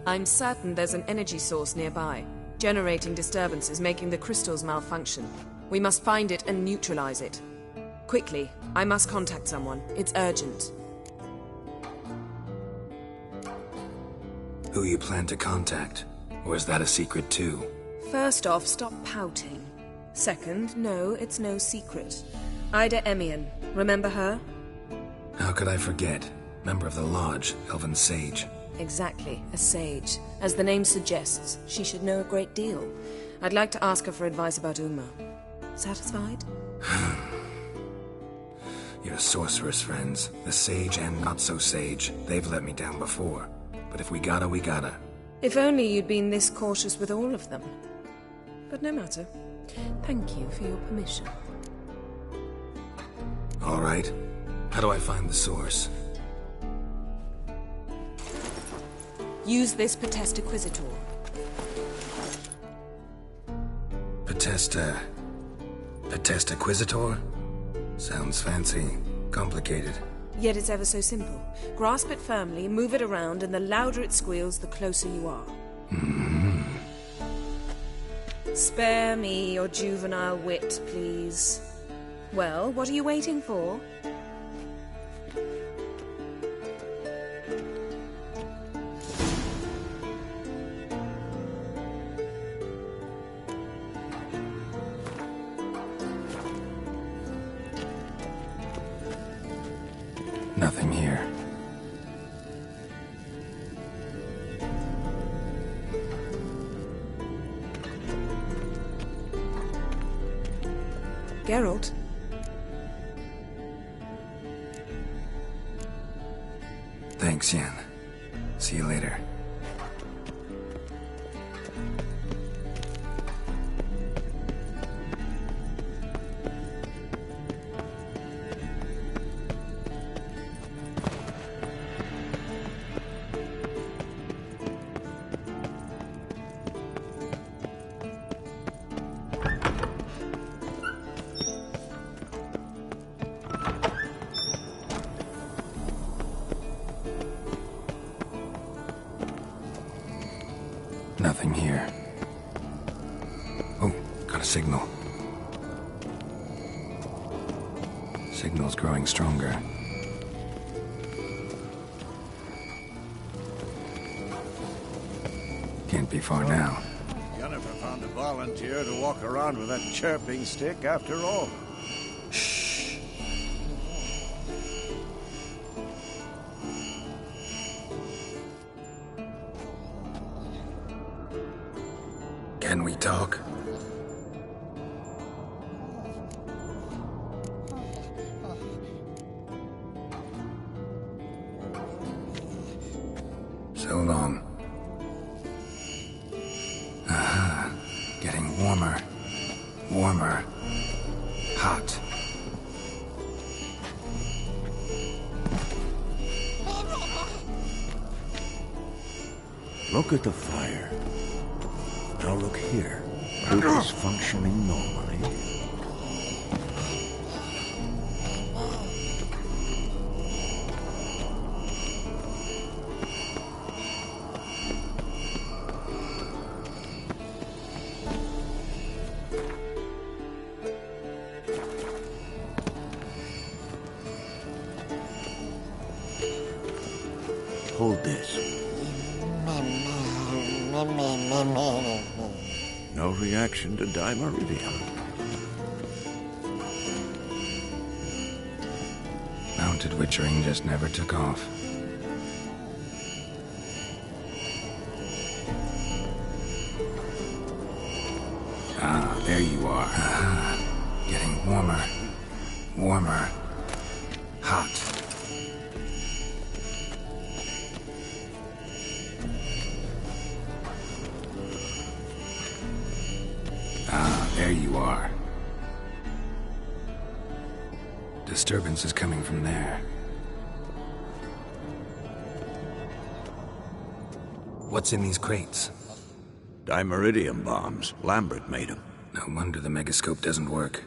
I'm certain there's an energy source nearby, generating disturbances, making the crystals malfunction. We must find it and neutralize it. Quickly, I must contact someone. It's urgent. Who you plan to contact? Or is that a secret too? First off, stop pouting. Second, no, it's no secret. Ida Emian, remember her? How could I forget? Member of the Lodge, Elven Sage. Exactly, a sage. As the name suggests, she should know a great deal. I'd like to ask her for advice about Uma. Satisfied? Your sorceress friends, the sage and not-so-sage, they've let me down before. But if we gotta, we gotta. If only you'd been this cautious with all of them. But no matter. Thank you for your permission. All right. How do I find the source? Use this Potesta Quisitor. Potesta Quisitor? Sounds fancy. Complicated. Yet it's ever so simple. Grasp it firmly, move it around, and the louder it squeals, the closer you are. Mm-hmm. Spare me your juvenile wit, please. Well, what are you waiting for? Nothing here. Geralt? Thanks, Yen. See you later. Nothing here. signal. Signal's growing stronger. Can't be far now. Yennefer found a volunteer to walk around with that chirping stick after all. Shh. Can we talk? So long. Aha. Getting warmer. Warmer. Hot. Look at the fire. Now look here. Pupils functioning normally. Hold this. No reaction to dimeridium. Mounted witchering just never took off. Ah, there you are. Ah, getting warmer. Warmer. Hot. There you are. Disturbance is coming from there. What's in these crates? Dimeridium bombs. Lambert made them. No wonder the megascope doesn't work.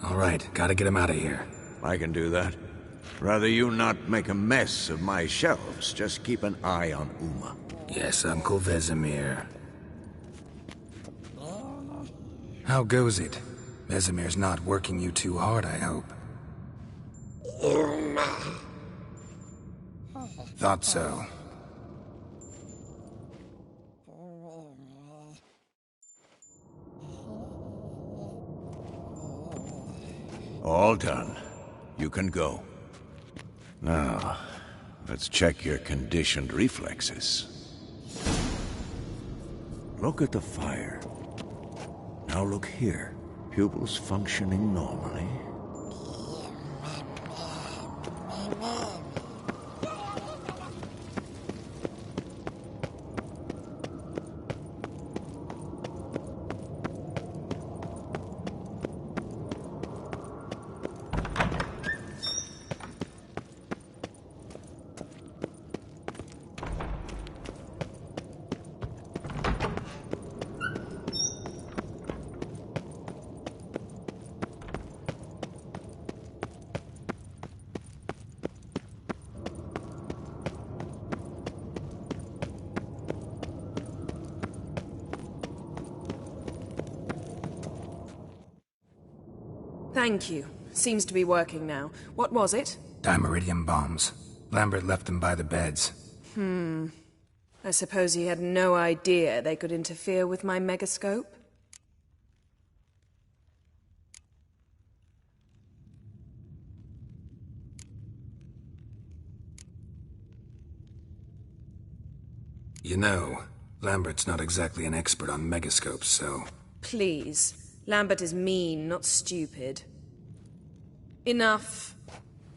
All right, gotta get him out of here. I can do that. Rather you not make a mess of my shelves. Just keep an eye on Uma. Yes, Uncle Vesemir. How goes it? Vesemir's not working you too hard, I hope. Thought so. All done. You can go. Now, let's check your conditioned reflexes. Look at the fire. Now look here. Pupils functioning normally. Thank you. Seems to be working now. What was it? Dimeridium bombs. Lambert left them by the beds. I suppose he had no idea they could interfere with my megascope? You know, Lambert's not exactly an expert on megascopes, so... Please. Lambert is mean, not stupid. Enough.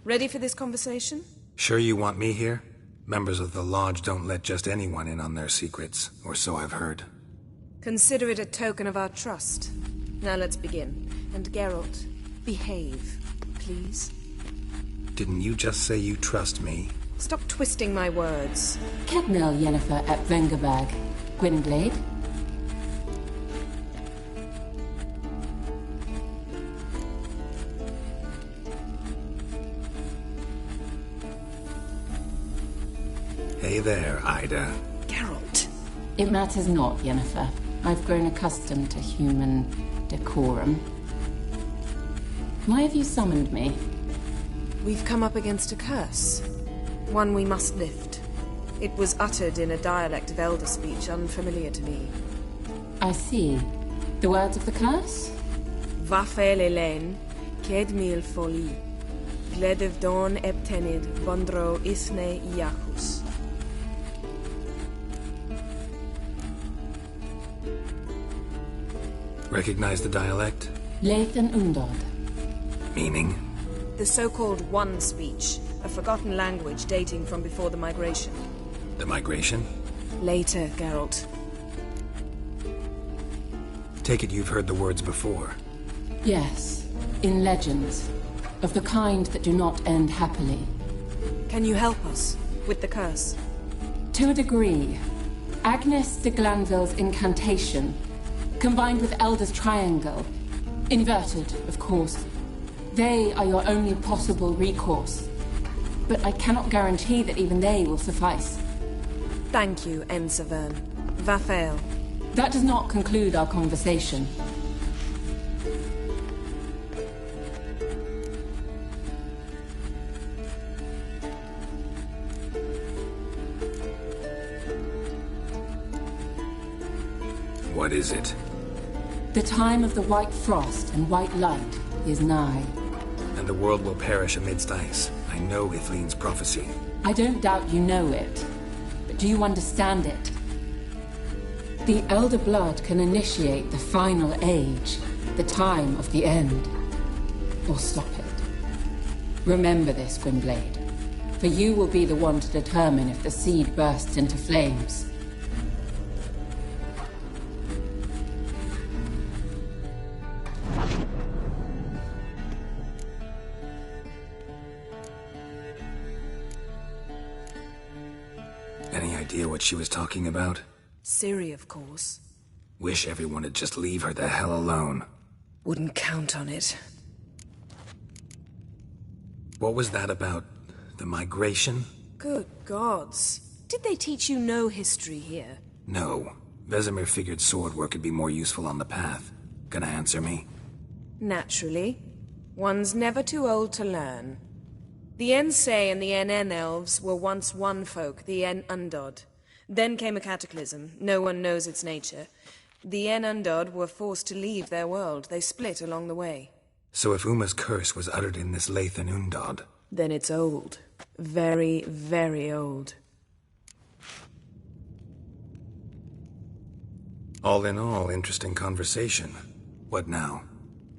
Ready for this conversation? Sure you want me here? Members of the Lodge don't let just anyone in on their secrets, or so I've heard. Consider it a token of our trust. Now let's begin. And Geralt, behave, please. Didn't you just say you trust me? Stop twisting my words. Cadnell Yennefer at Vengerberg. Gwynblade. Hey there, Ida. Geralt. It matters not, Yennefer. I've grown accustomed to human decorum. Why have you summoned me? We've come up against a curse. One we must lift. It was uttered in a dialect of Elder speech unfamiliar to me. I see. The words of the curse? Vafel Elaine, Ked mil foli, Gledev don ebtenid, Bondro isne iacus. Recognize the dialect? Lathan Undod. Meaning? The so-called One speech, a forgotten language dating from before the migration. The migration? Later, Geralt. Take it you've heard the words before. Yes, in legends. Of the kind that do not end happily. Can you help us with the curse? To a degree. Agnes de Glanville's incantation, combined with Elder's triangle, inverted, of course. They are your only possible recourse. But I cannot guarantee that even they will suffice. Thank you, Ensavern. Vafael. That does not conclude our conversation. What is it? The time of the white frost and white light is nigh. And the world will perish amidst ice. I know Ithleen's prophecy. I don't doubt you know it. But do you understand it? The Elder Blood can initiate the final age, the time of the end. Or stop it. Remember this, Gwynblade. For you will be the one to determine if the seed bursts into flames. Any idea what she was talking about? Ciri, of course. Wish everyone would just leave her the hell alone. Wouldn't count on it. What was that about? The migration? Good gods. Did they teach you no history here? No. Vesemir figured sword work could be more useful on the path. Gonna answer me? Naturally. One's never too old to learn. The Ensei and the NN elves were once one folk, the En Undod. Then came a cataclysm. No one knows its nature. The En Undod were forced to leave their world. They split along the way. So if Uma's curse was uttered in this Lathan Undod... Then it's old. Very, very old. All in all, interesting conversation. What now?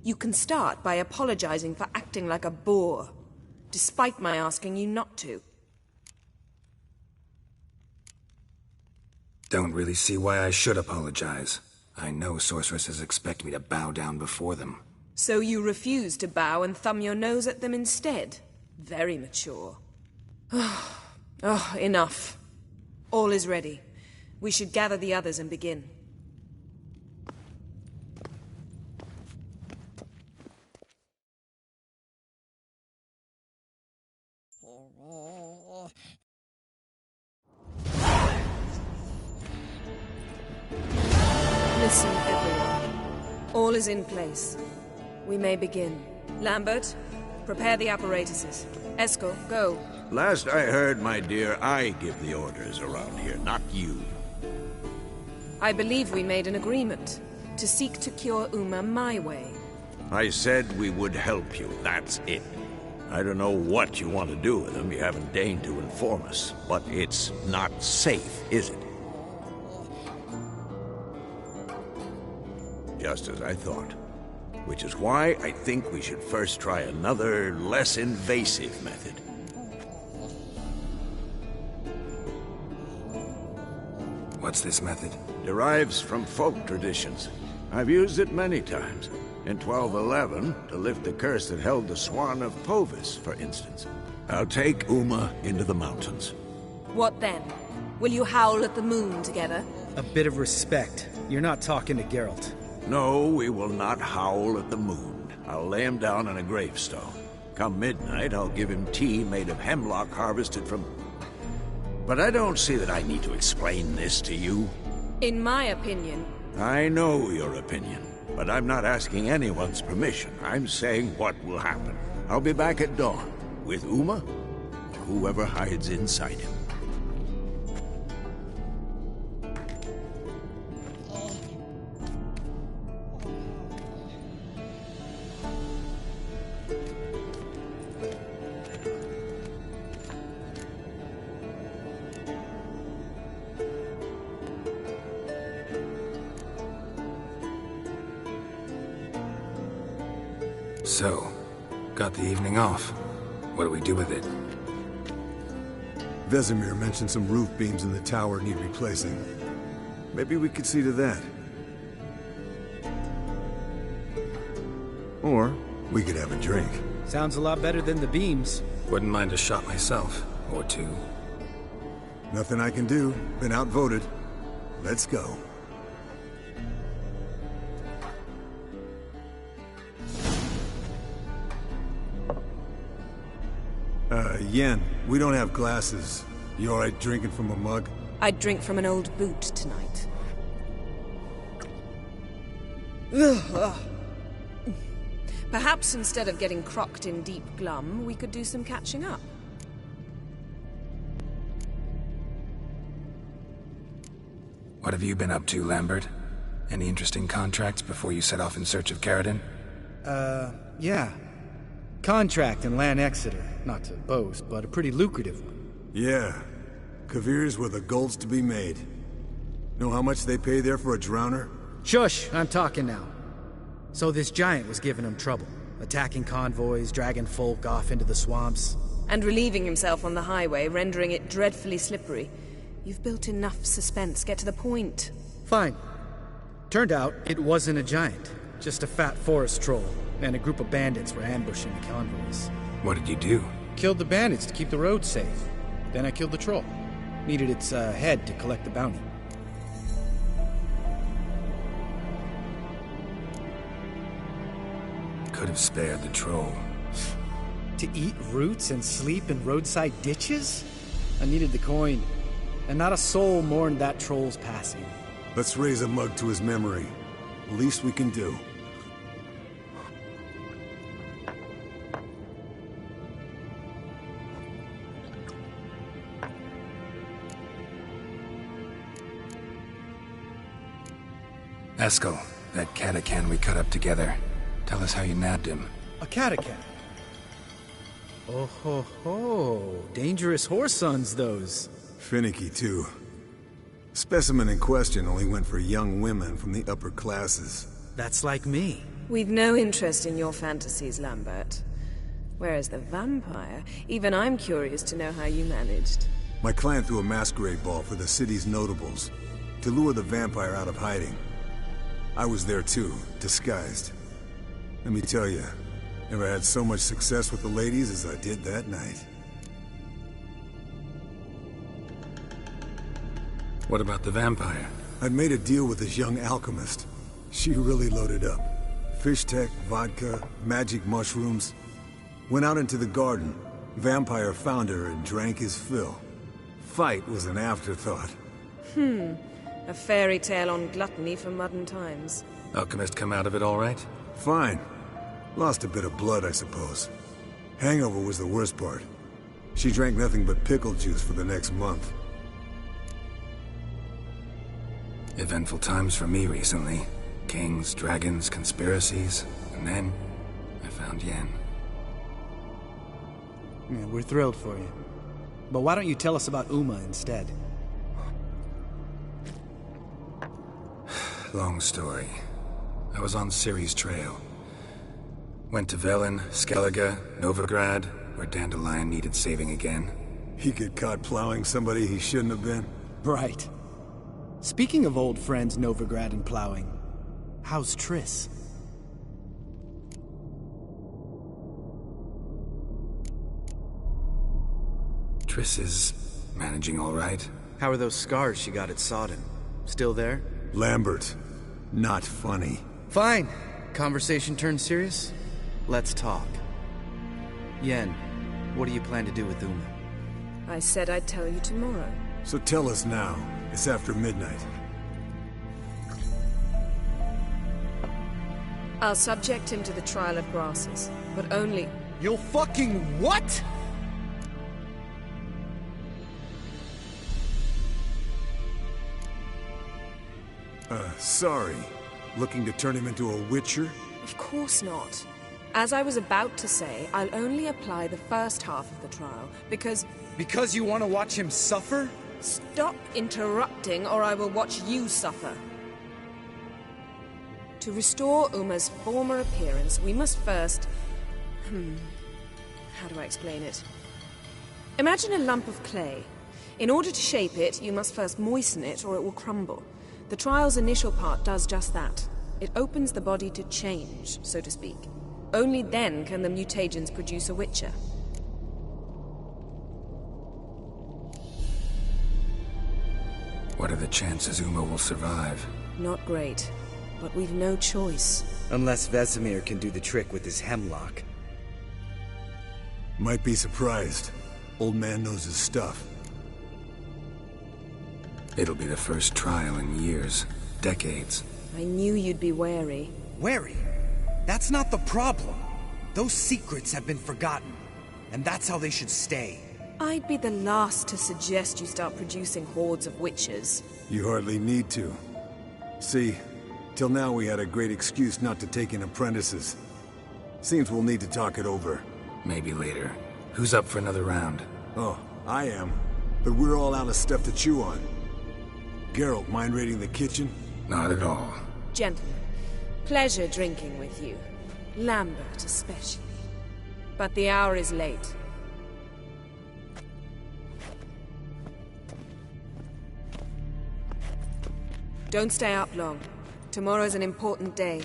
You can start by apologizing for acting like a boor, despite my asking you not to. Don't really see why I should apologize. I know sorceresses expect me to bow down before them. So you refuse to bow and thumb your nose at them instead? Very mature. Oh, enough. All is ready. We should gather the others and begin. Listen, everyone. All is in place. We may begin. Lambert, prepare the apparatuses. Eskel, go. Last I heard, my dear, I give the orders around here, not you. I believe we made an agreement to seek to cure Uma my way. I said we would help you, that's it. I don't know what you want to do with them, you haven't deigned to inform us. But it's not safe, is it? Just as I thought. Which is why I think we should first try another, less invasive method. What's this method? Derives from folk traditions. I've used it many times. In 1211, to lift the curse that held the Swan of Povis, for instance. I'll take Uma into the mountains. What then? Will you howl at the moon together? A bit of respect. You're not talking to Geralt. No, we will not howl at the moon. I'll lay him down on a gravestone. Come midnight, I'll give him tea made of hemlock harvested from... But I don't see that I need to explain this to you. In my opinion, I know your opinion, but I'm not asking anyone's permission. I'm saying what will happen. I'll be back at dawn, with Uma, or whoever hides inside him. So, got the evening off. What do we do with it? Vesemir mentioned some roof beams in the tower need replacing. Maybe we could see to that. Or we could have a drink. Sounds a lot better than the beams. Wouldn't mind a shot myself, or two. Nothing I can do. Been outvoted. Let's go. Yen, we don't have glasses. You alright drinking from a mug? I'd drink from an old boot tonight. Perhaps instead of getting crocked in deep glum, we could do some catching up. What have you been up to, Lambert? Any interesting contracts before you set off in search of Caridin? Yeah. Contract in Lan Exeter. Not to boast, but a pretty lucrative one. Yeah. Kavir's where the gold's to be made. Know how much they pay there for a drowner? Shush! I'm talking now. So this giant was giving him trouble. Attacking convoys, dragging folk off into the swamps. And relieving himself on the highway, rendering it dreadfully slippery. You've built enough suspense. Get to the point. Fine. Turned out, it wasn't a giant. Just a fat forest troll. And a group of bandits were ambushing the convoys. What did you do? Killed the bandits to keep the roads safe. Then I killed the troll. Needed its head to collect the bounty. Could have spared the troll. To eat roots and sleep in roadside ditches? I needed the coin. And not a soul mourned that troll's passing. Let's raise a mug to his memory. Least we can do. Eskel, that catacan we cut up together. Tell us how you nabbed him. A catacan? Oh ho ho. Dangerous horse sons, those. Finicky, too. Specimen in question only went for young women from the upper classes. That's like me. We've no interest in your fantasies, Lambert. Whereas the vampire, even I'm curious to know how you managed. My clan threw a masquerade ball for the city's notables, to lure the vampire out of hiding. I was there too, disguised. Let me tell you, never had so much success with the ladies as I did that night. What about the vampire? I'd made a deal with this young alchemist. She really loaded up. Fish tech, vodka, magic mushrooms. Went out into the garden. Vampire found her and drank his fill. Fight was an afterthought. A fairy tale on gluttony for modern times. Alchemist come out of it all right? Fine. Lost a bit of blood, I suppose. Hangover was the worst part. She drank nothing but pickle juice for the next month. Eventful times for me recently. Kings, dragons, conspiracies, and then I found Yen. Yeah, we're thrilled for you. But why don't you tell us about Uma instead? Long story. I was on Ciri's trail. Went to Velen, Skellige, Novigrad, where Dandelion needed saving again. He get caught plowing somebody he shouldn't have been? Right. Speaking of old friends Novigrad and plowing, how's Triss? Triss is managing all right. How are those scars she got at Sodden? Still there? Lambert, not funny. Fine. Conversation turned serious? Let's talk. Yen, what do you plan to do with Uma? I said I'd tell you tomorrow. So tell us now. It's after midnight. I'll subject him to the trial of grasses, but only... You'll fucking what? Sorry. Looking to turn him into a witcher? Of course not. As I was about to say, I'll only apply the first half of the trial, because... Because you want to watch him suffer? Stop interrupting, or I will watch you suffer. To restore Uma's former appearance, we must first... How do I explain it? Imagine a lump of clay. In order to shape it, you must first moisten it, or it will crumble. The trial's initial part does just that. It opens the body to change, so to speak. Only then can the mutagens produce a witcher. What are the chances Uma will survive? Not great, but we've no choice. Unless Vesemir can do the trick with his hemlock. Might be surprised. Old man knows his stuff. It'll be the first trial in years. Decades. I knew you'd be wary. Wary? That's not the problem. Those secrets have been forgotten. And that's how they should stay. I'd be the last to suggest you start producing hordes of witches. You hardly need to. See, till now we had a great excuse not to take in apprentices. Seems we'll need to talk it over. Maybe later. Who's up for another round? Oh, I am. But we're all out of stuff to chew on. Geralt, mind raiding the kitchen? Not at all. Gentlemen, pleasure drinking with you. Lambert especially. But the hour is late. Don't stay up long. Tomorrow's an important day.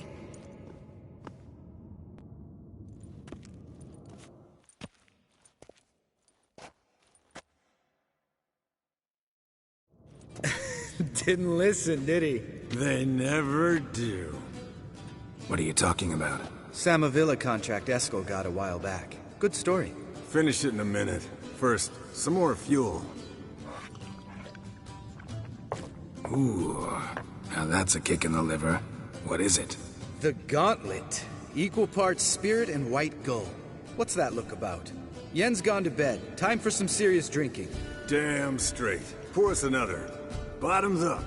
Didn't listen, did he? They never do. What are you talking about? Samavilla contract Eskel got a while back. Good story. Finish it in a minute. First, some more fuel. Ooh, now that's a kick in the liver. What is it? The Gauntlet. Equal parts spirit and white gull. What's that look about? Yen's gone to bed. Time for some serious drinking. Damn straight. Pour us another. Bottoms up.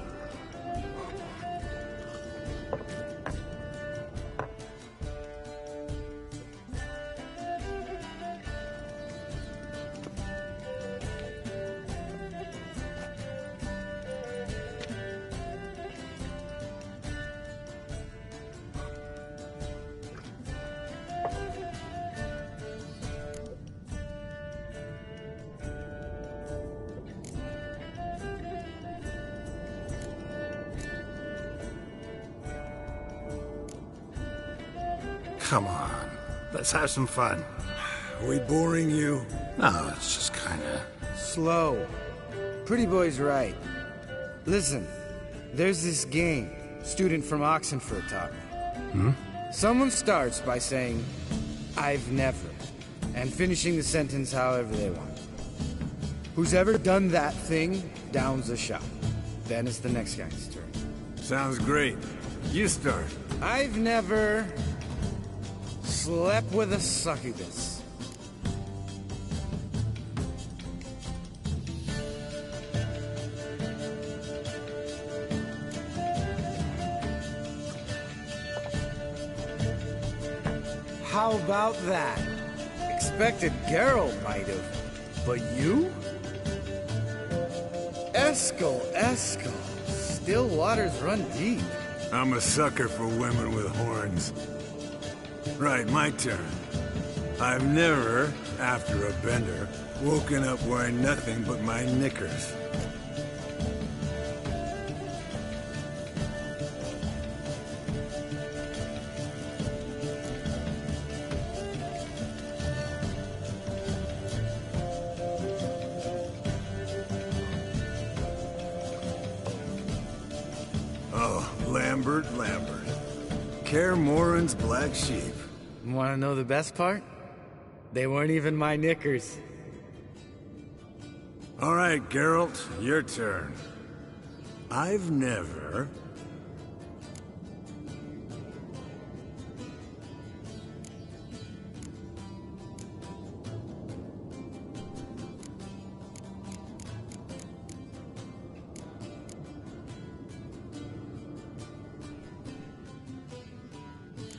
Come on, let's have some fun. Are we boring you? No, it's just kinda... Slow. Pretty boy's right. Listen, there's this game student from Oxenford taught me. Someone starts by saying, I've never, and finishing the sentence however they want. Who's ever done that thing downs a shot. Then it's the next guy's turn. Sounds great. You start. I've never slept with a succubus. How about that? Expected Geralt might have, but you? Eskel. Still waters run deep. I'm a sucker for women with horns. Right, my turn. I've never, after a bender, woken up wearing nothing but my knickers. Oh, Lambert. Kaer Morhen's black sheep. Want to know the best part? They weren't even my knickers. All right, Geralt, your turn. I've never...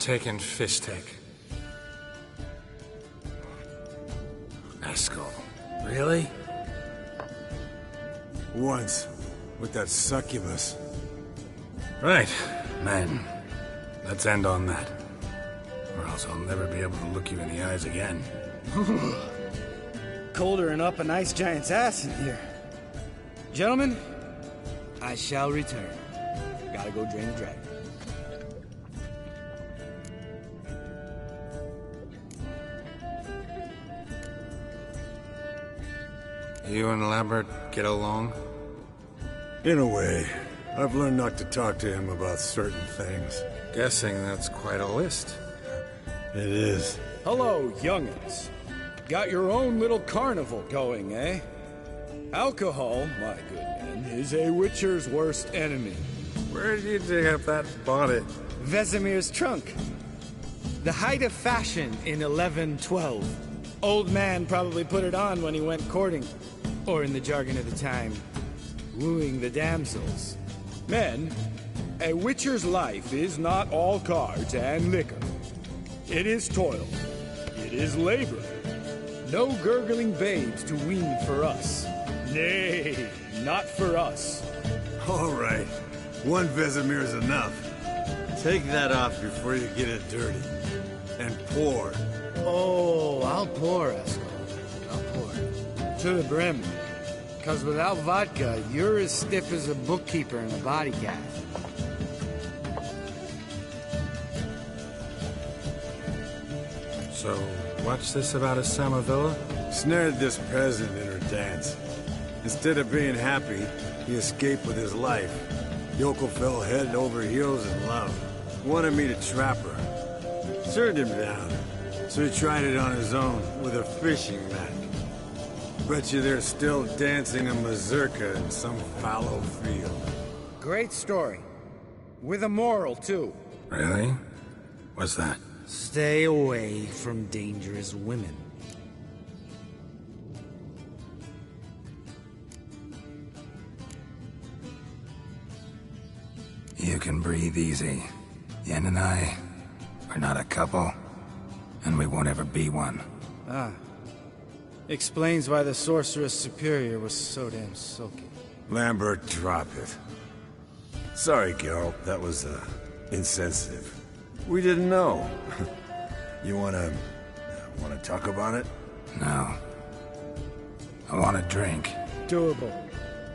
taken Fishtech. Eskel. Really? Once, with that succubus. Right, men. Let's end on that. Or else I'll never be able to look you in the eyes again. Colder than up an ice giant's ass in here. Gentlemen, I shall return. Gotta go drain the dragon. You and Lambert get along? In a way. I've learned not to talk to him about certain things. Guessing that's quite a list. It is. Hello, young'uns. Got your own little carnival going, eh? Alcohol, my good men, is a witcher's worst enemy. Where did you dig up that bonnet? Vesemir's trunk. The height of fashion in 1112. Old man probably put it on when he went courting. Or in the jargon of the time, wooing the damsels. Men, a witcher's life is not all cards and liquor. It is toil. It is labor. No gurgling babes to wean for us. Nay, not for us. All right. One Vesemir's enough. Take that off before you get it dirty. And pour. Oh, I'll pour, Eskel. I'll pour. To the brim. Because without vodka, you're as stiff as a bookkeeper in a body cast. So, what's this about a Samavilla? Snared this peasant in her dance. Instead of being happy, he escaped with his life. Yoko fell head over heels in love. Wanted me to trap her. Turned him down. So he tried it on his own with a fishing net. Bet you they're still dancing a mazurka in some fallow field. Great story. With a moral, too. Really? What's that? Stay away from dangerous women. You can breathe easy. Yen and I, we're not a couple, and we won't ever be one. Ah. Explains why the Sorceress Superior was so damn sulky. Lambert, drop it. Sorry, Geralt, that was, insensitive. We didn't know. You wanna talk about it? No. I want a drink. Doable.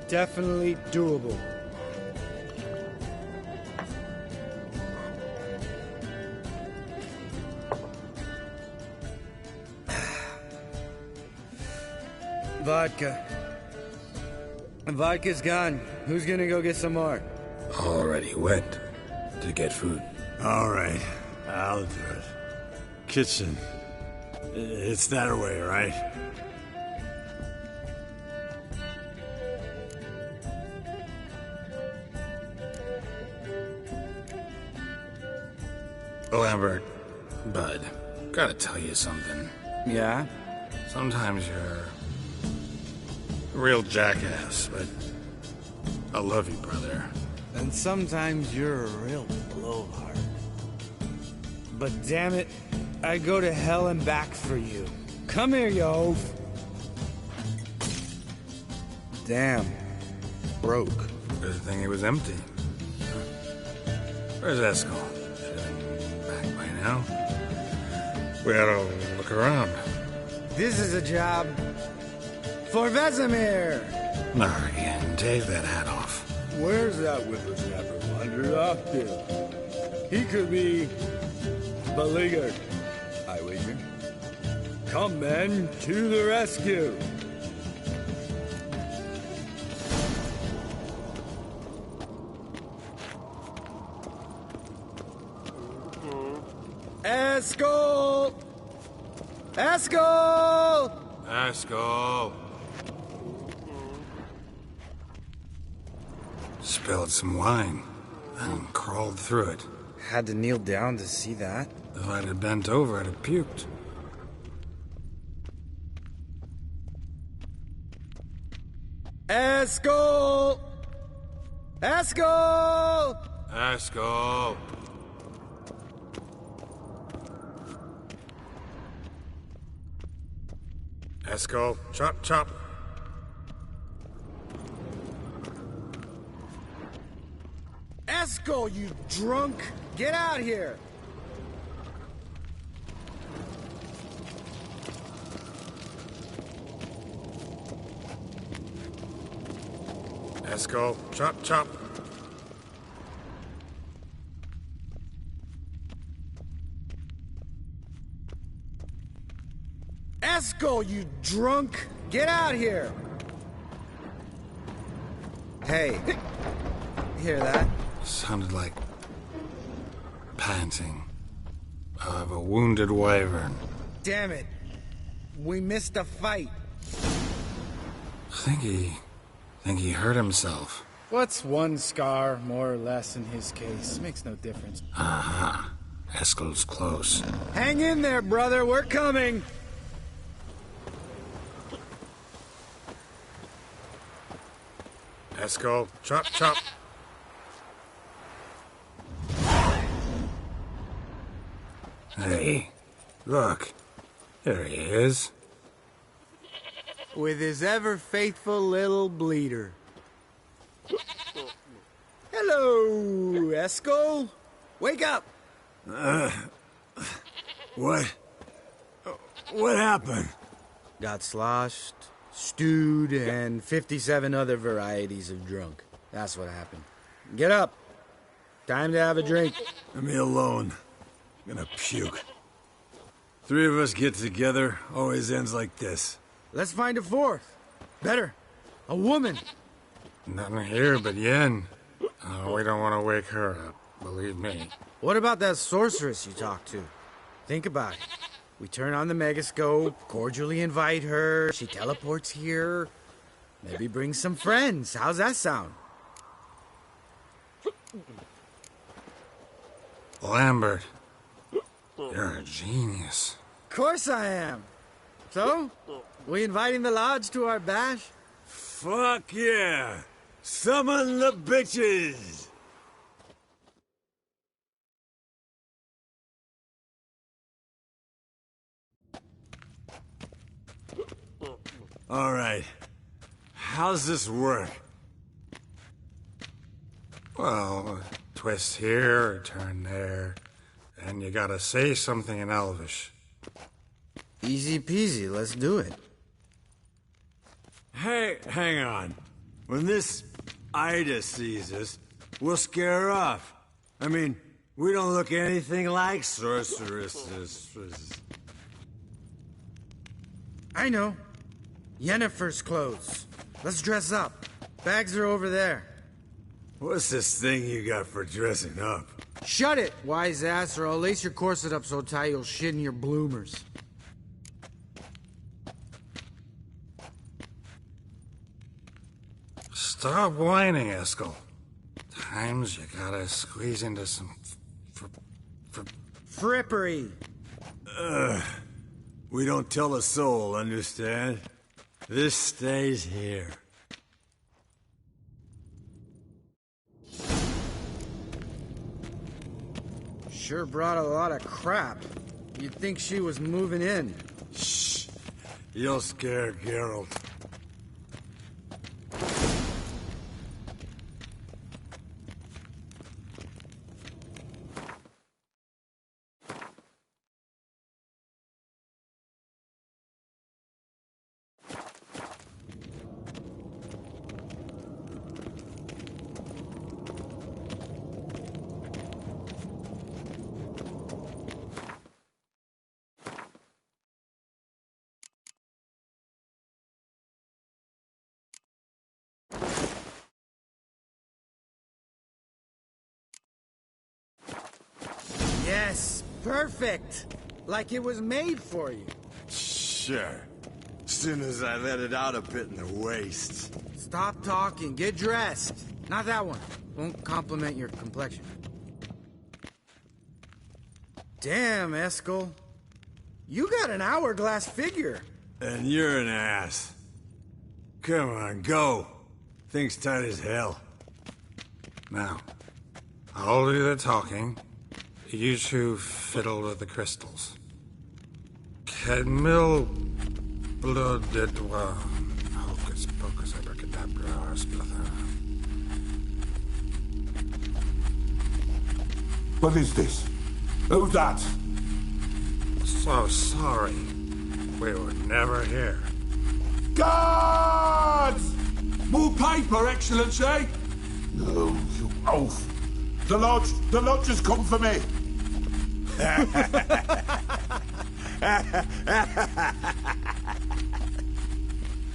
Definitely doable. Vodka. Vodka's gone. Who's gonna go get some more? Already went to get food. All right, I'll do it. Kitchen. It's that way, right? Lambert, Bud, gotta tell you something. Yeah? Sometimes you're a real jackass, but I love you, brother. And sometimes you're a real blowhard. But damn it, I'd go to hell and back for you. Come here, you oaf. Damn. Broke. Good thing it was empty. Where's Eskel? Should have been back by now. We gotta look around. This is a job for Vesemir. Not again. Take that hat off. Where's that whippersnapper wandered off to? He could be beleaguered, I wager. Come, men, to the rescue! Eskel! Eskel! Eskel! Spilled some wine and crawled through it. Had to kneel down to see that? If I'd have bent over, I'd have puked. Eskel! Eskel! Eskel! Eskel, chop, chop. Eskel, you drunk! Get out here! Eskel, chop, chop. Eskel, you drunk! Get out here! Hey, hear that? Sounded like panting of a wounded wyvern. Damn it. We missed a fight. Think he hurt himself. What's one scar, more or less, in his case? Makes no difference. Aha. Eskel's close. Hang in there, brother. We're coming. Eskel, chop, chop. Hey, look. There he is. With his ever-faithful little bleeder. Hello, Eskel. Wake up. What? What happened? Got sloshed, stewed, and 57 other varieties of drunk. That's what happened. Get up. Time to have a drink. Leave me alone. I'm gonna puke. Three of us get together, always ends like this. Let's find a fourth. Better. A woman. Nothing here but Yen. We don't want to wake her up, believe me. What about that sorceress you talked to? Think about it. We turn on the megascope, cordially invite her, she teleports here. Maybe bring some friends. How's that sound? Lambert, you're a genius. Of course I am. So, we inviting the lodge to our bash? Fuck yeah! Summon the bitches! All right. How's this work? Well, twist here, or turn there, and you gotta say something in Elvish. Easy peasy, let's do it. Hey, hang on. When this Ida sees us, we'll scare her off. I mean, we don't look anything like sorceresses. I know. Yennefer's clothes. Let's dress up. Bags are over there. What's this thing you got for dressing up? Shut it, wise ass, or I'll lace your corset up so tight you'll shit in your bloomers. Stop whining, Eskel. Times you gotta squeeze into some frippery. We don't tell a soul, understand? This stays here. Sure brought a lot of crap. You'd think she was moving in. Shh. You'll scare Geralt. Yes, perfect. Like it was made for you. Sure. As soon as I let it out a bit in the waist. Stop talking. Get dressed. Not that one. Won't compliment your complexion. Damn, Eskel. You got an hourglass figure. And you're an ass. Come on, go. Thing's tight as hell. Now, I'll do the talking. You two fiddle with the crystals. Cadmill Blood de doigt. Hocus pocus abracadabra, spluther. What is this? Who's that? So sorry. We were never here. Guards! More paper, Excellency! No, you oaf. The lodge has come for me.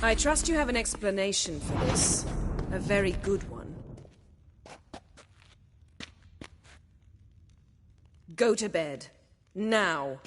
I trust you have an explanation for this. A very good one. Go to bed. Now.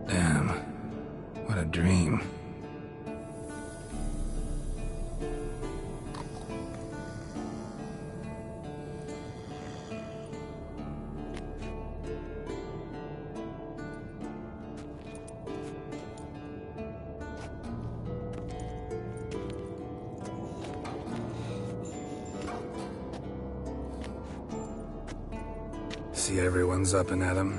Damn. What a dream. See everyone's up and at 'em.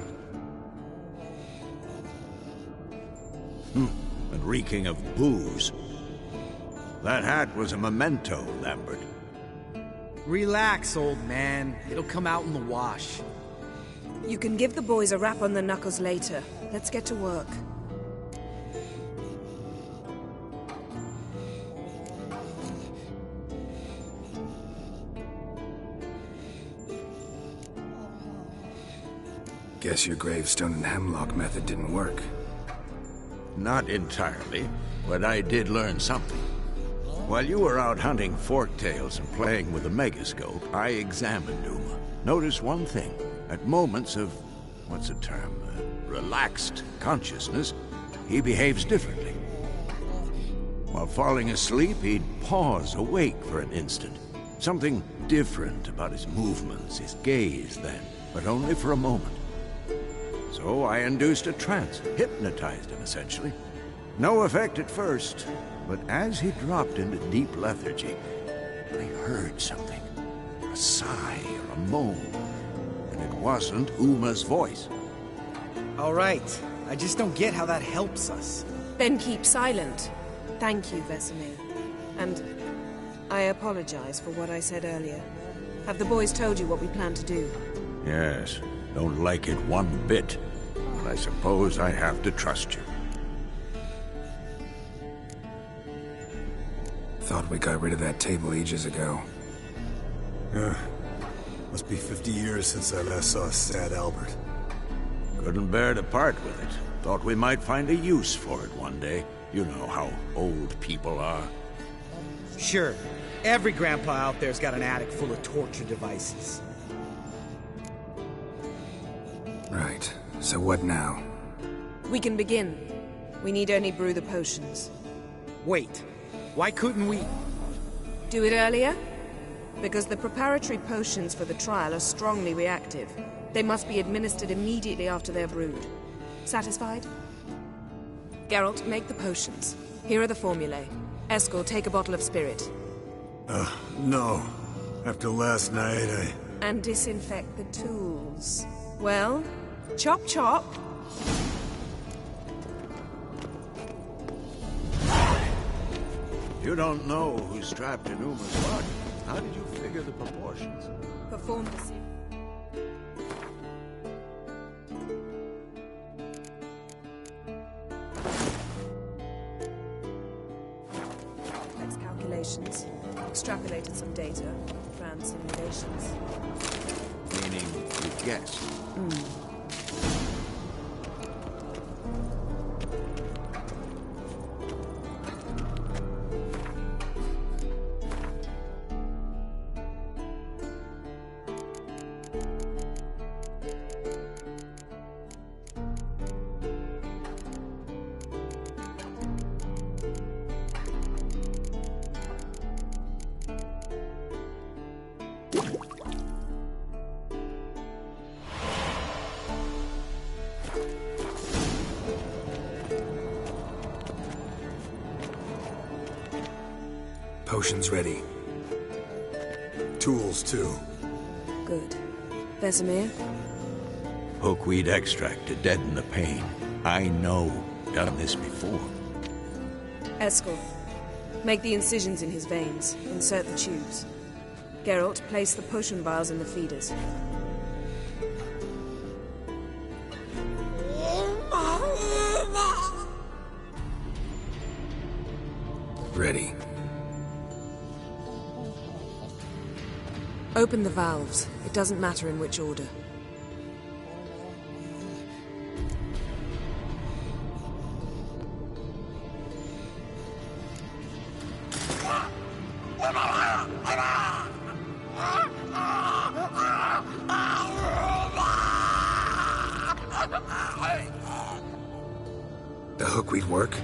And reeking of booze. That hat was a memento, Lambert. Relax, old man. It'll come out in the wash. You can give the boys a rap on the knuckles later. Let's get to work. Guess your gravestone and hemlock method didn't work. Not entirely, but I did learn something. While you were out hunting forktails and playing with the megascope, I examined Uma. Noticed one thing. At moments of, what's the term, relaxed consciousness, he behaves differently. While falling asleep, he'd pause awake for an instant. Something different about his movements, his gaze then, but only for a moment. So I induced a trance, hypnotized him essentially. No effect at first, but as he dropped into deep lethargy, I heard something. A sigh or a moan. And it wasn't Uma's voice. All right. I just don't get how that helps us. Then keep silent. Thank you, Vesemir. And I apologize for what I said earlier. Have the boys told you what we plan to do? Yes, don't like it one bit. But I suppose I have to trust you. Thought we got rid of that table ages ago. Must be 50 years since I last saw sad Albert. Couldn't bear to part with it. Thought we might find a use for it one day. You know how old people are. Sure. Every grandpa out there's got an attic full of torture devices. Right. So what now? We can begin. We need only brew the potions. Wait. Why couldn't we... Do it earlier? Because the preparatory potions for the trial are strongly reactive. They must be administered immediately after they're brewed. Satisfied? Geralt, make the potions. Here are the formulae. Eskel, take a bottle of spirit. No. After last night, And disinfect the tools. Well, chop chop. You don't know who's trapped in Uma's body. How did you figure the proportions? Perform the... Complex calculations. Extrapolated some data. Ran simulations. Meaning you guessed. Potion's ready. Tools, too. Good. Vesemir? Hookweed extract to deaden the pain. I know. Done this before. Eskel. Make the incisions in his veins. Insert the tubes. Geralt, place the potion vials in the feeders. Ready. Open the valves. It doesn't matter in which order. The hookweed work?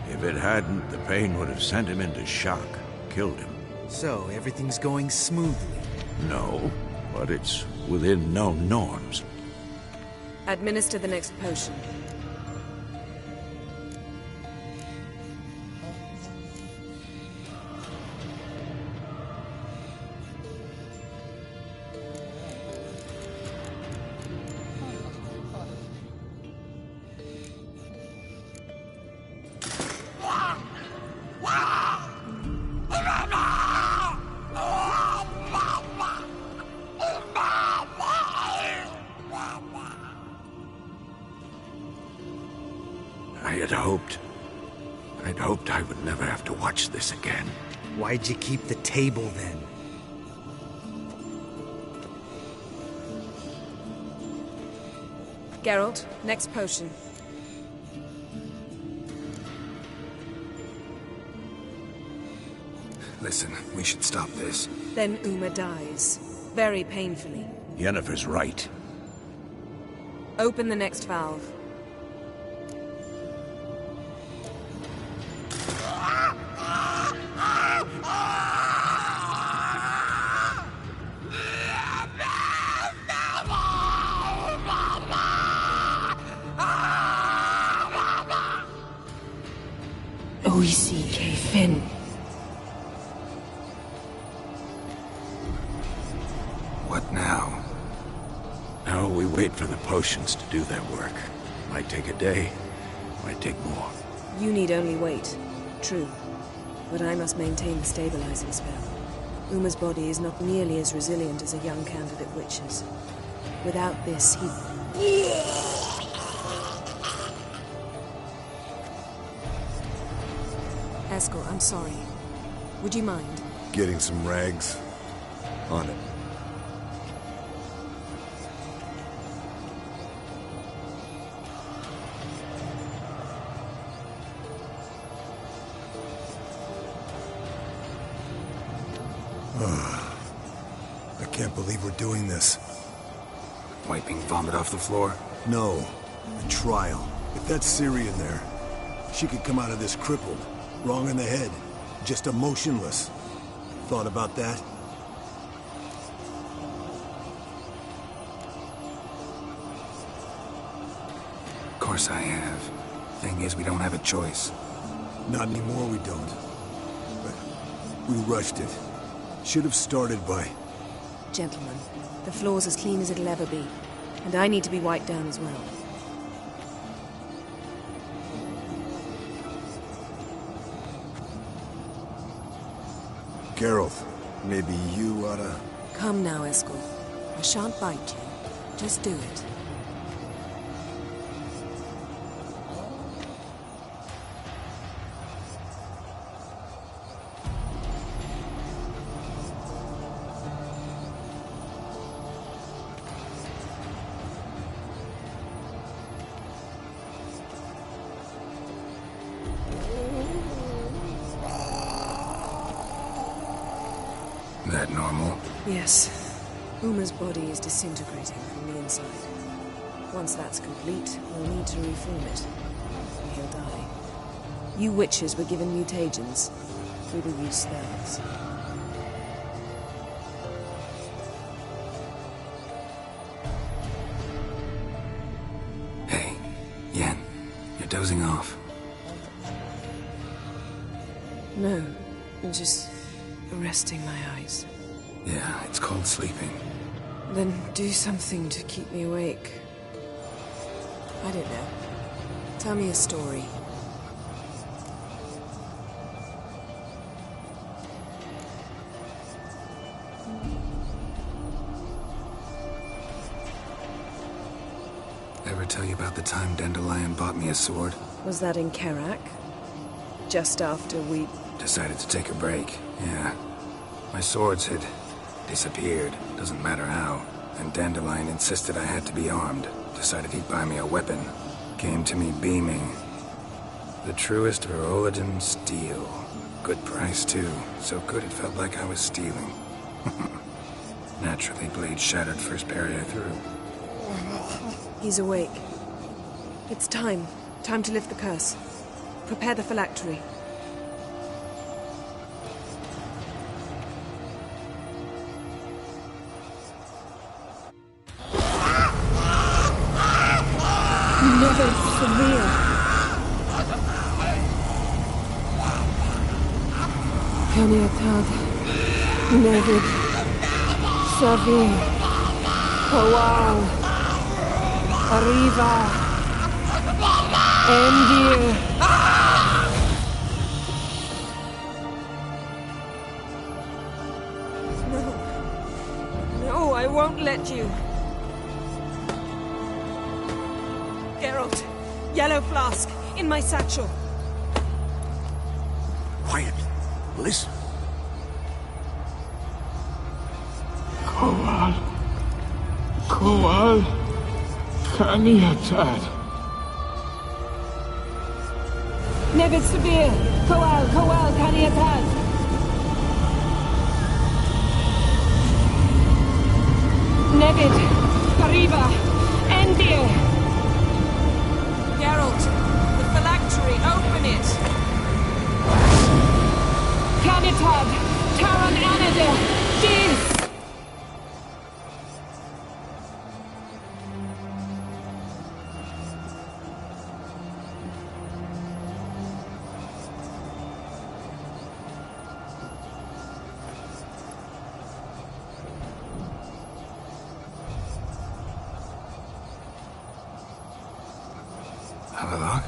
If it hadn't, the pain would have sent him into shock. Killed him. So, everything's going smoothly? No, but it's within known norms. Administer the next potion. I'd hoped I would never have to watch this again. Why'd you keep the table then? Geralt, next potion. Listen, we should stop this. Then Uma dies. Very painfully. Yennefer's right. Open the next valve. O-E-C-K Finn. What now? Now we wait for the potions to do their work. Might take a day, might take more. You need only wait. True. But I must maintain the stabilizing spell. Uma's body is not nearly as resilient as a young candidate witch's. Without this, he... Eskel, I'm sorry. Would you mind? Getting some rags. On it. I can't believe we're doing this. Wiping vomit off the floor? No. A trial. If that's Ciri in there, she could come out of this crippled. Wrong in the head. Just emotionless. Thought about that? Of course I have. Thing is, we don't have a choice. Not anymore, we don't. But we rushed it. Should have started by... Gentlemen, the floor's as clean as it'll ever be. And I need to be wiped down as well. Geralt, maybe you oughta... Come now, Eskel. I shan't bite you. Just do it. That normal? Yes. Uma's body is disintegrating from the inside. Once that's complete, we'll need to reform it. Or he'll die. You witches were given mutagens. We will use spells. Hey, Yen, you're dozing off. No, just resting my eyes. Yeah, it's called sleeping. Then do something to keep me awake. I don't know. Tell me a story. Ever tell you about the time Dandelion bought me a sword? Was that in Kerak? Just after we... Decided to take a break, yeah. My swords had disappeared, doesn't matter how. And Dandelion insisted I had to be armed. Decided he'd buy me a weapon. Came to me beaming. The truest Verolidan steel. Good price, too. So good it felt like I was stealing. Naturally, blade shattered first parry I threw. He's awake. It's time. Time to lift the curse. Prepare the phylactery. Never severe. Kaniatad, Nevid, Savin, Kowal, Arriva, Endir. No, I won't let you. Geralt, yellow flask, in my satchel. Quiet. Listen. Kowal. Kowal. Kaniatad. Nevid Sabir, Kowal, Kaniatad. Nevid, Arriva, Endir. Geralt, the phylactery, open it! Kanitad, Taran Anadir, Diz! Havelock?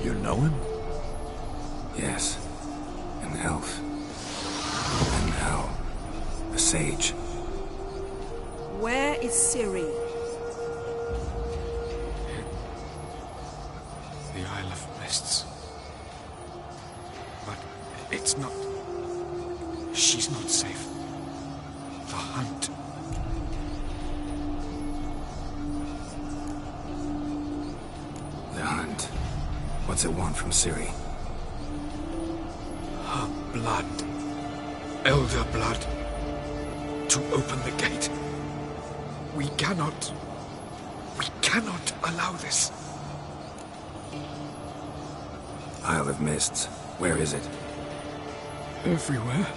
You know him? Yes. An elf. And now, a sage. Where is Ciri? The Isle of Mists. But it's not... She's not safe. The hunt. The hunt. What's it want from Ciri? Her blood. Elder blood. To open the gate. We cannot allow this. Isle of Mists. Where is it? Everywhere.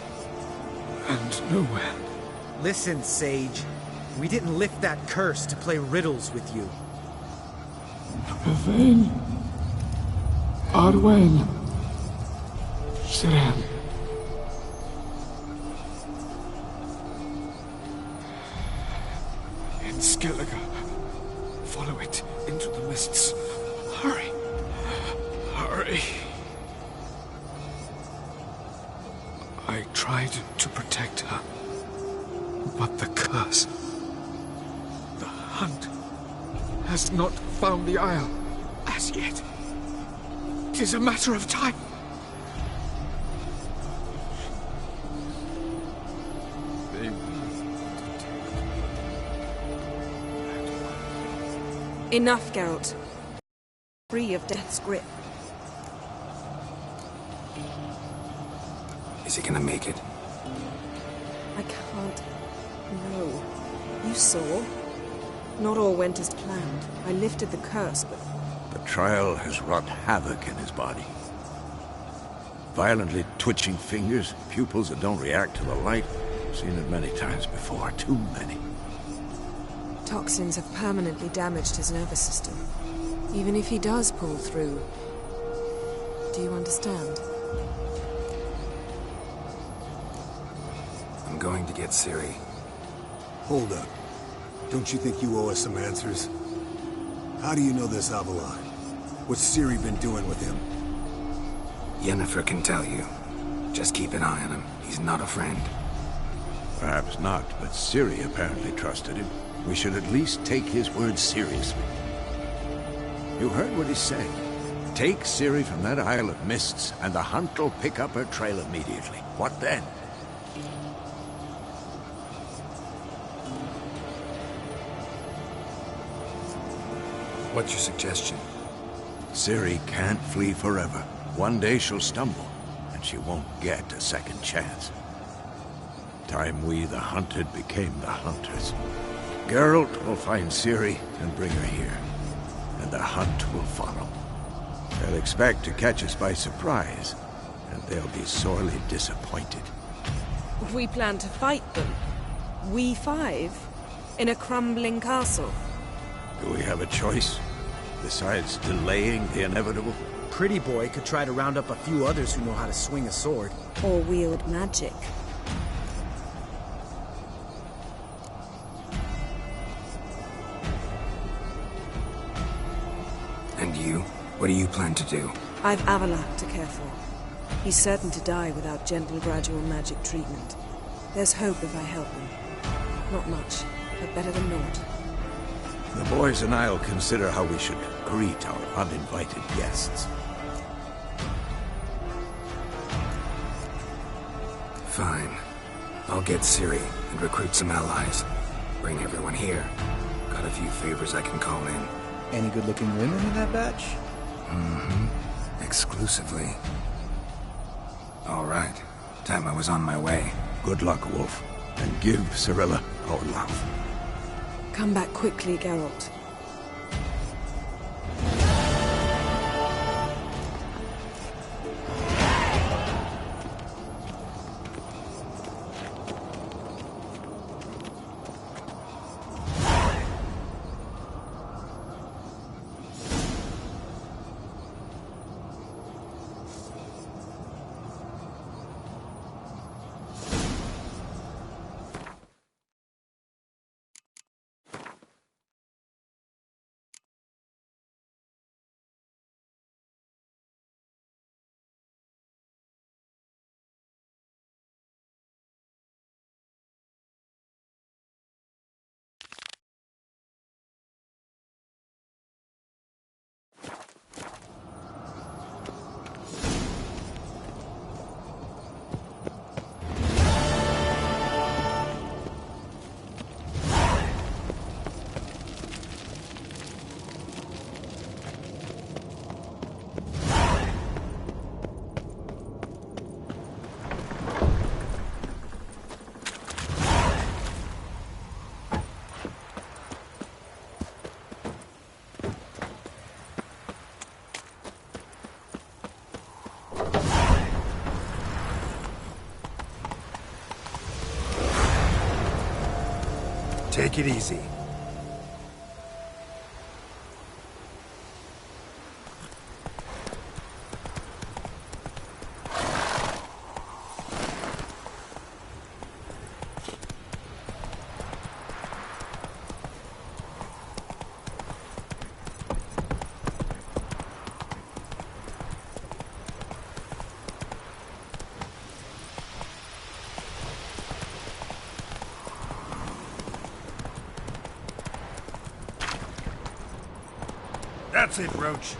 And nowhere. Listen, Sage. We didn't lift that curse to play riddles with you. Yvain. Arwen. Siren. In Skellige. Follow it into the mists. Hurry. Hurry. I tried to protect her. But the curse... The hunt... has not found the Isle as yet. 'Tis a matter of time. Enough, Geralt. Free of death's grip. Is he gonna make it? I can't... No. You saw. Not all went as planned. I lifted the curse, but... The trial has wrought havoc in his body. Violently twitching fingers, pupils that don't react to the light. Seen it many times before, too many. Toxins have permanently damaged his nervous system. Even if he does pull through. Do you understand? going to get Ciri. Hold up. Don't you think you owe us some answers? How do you know this Avalon? What's Ciri been doing with him? Yennefer can tell you. Just keep an eye on him. He's not a friend. Perhaps not, but Ciri apparently trusted him. We should at least take his words seriously. You heard what he said. Take Ciri from that Isle of Mists, and the hunt will pick up her trail immediately. What then? What's your suggestion? Ciri can't flee forever. One day she'll stumble, and she won't get a second chance. Time we, the hunted, became the hunters. Geralt will find Ciri and bring her here, and the hunt will follow. They'll expect to catch us by surprise, and they'll be sorely disappointed. We plan to fight them. We five? In a crumbling castle? Do we have a choice? Besides delaying the inevitable? Pretty Boy could try to round up a few others who know how to swing a sword. Or wield magic. And you? What do you plan to do? I've Avalak to care for. He's certain to die without gentle, gradual magic treatment. There's hope if I help him. Not much, but better than naught. The boys and I'll consider how we should greet our uninvited guests. Fine. I'll get Ciri and recruit some allies. Bring everyone here. Got a few favors I can call in. Any good-looking women in that batch? Mm-hmm. Exclusively. All right. Time I was on my way. Good luck, Wolf. And give Cirilla our love. Come back quickly, Geralt. Take it easy. That's it, Roach.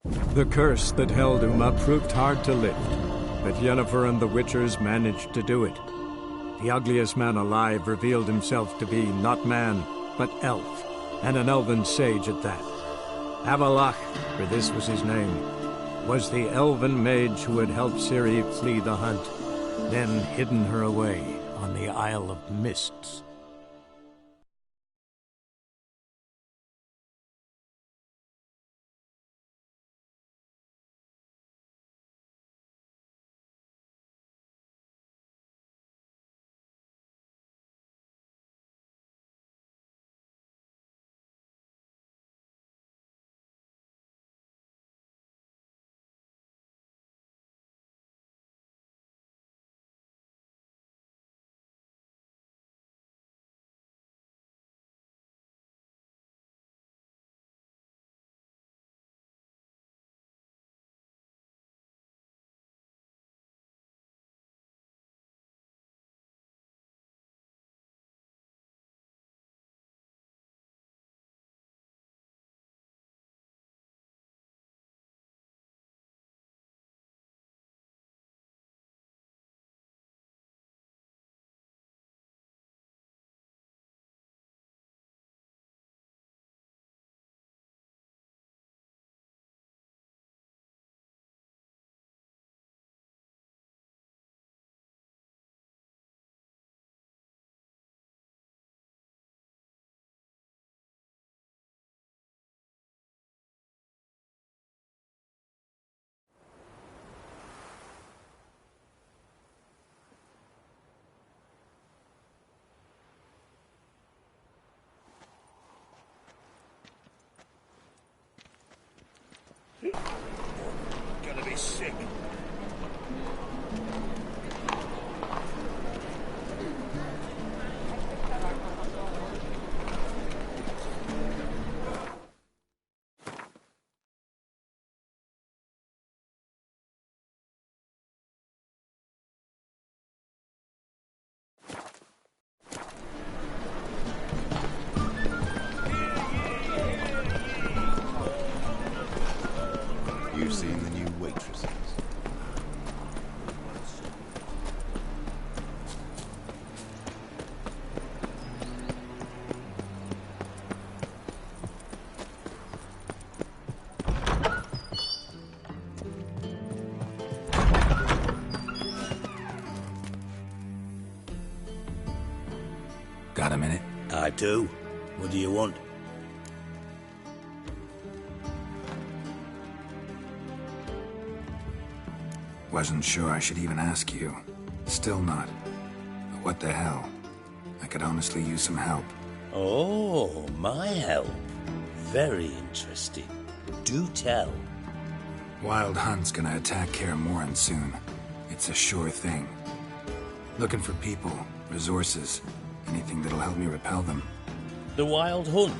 The curse that held Uma proved hard to lift, but Yennefer and the Witchers managed to do it. The ugliest man alive revealed himself to be not man, but elf, and an elven sage at that. Avalach, for this was his name, was the elven mage who had helped Ciri flee the hunt, then hidden her away on the Isle of Mists. Gonna be sick. You've seen the new waitresses. Got a minute? I do. What do you want? Wasn't sure I should even ask you. Still not. But what the hell? I could honestly use some help. Oh, my help. Very interesting. Do tell. Wild Hunt's gonna attack Kaer Morhen soon. It's a sure thing. Looking for people, resources, anything that'll help me repel them. The Wild Hunt?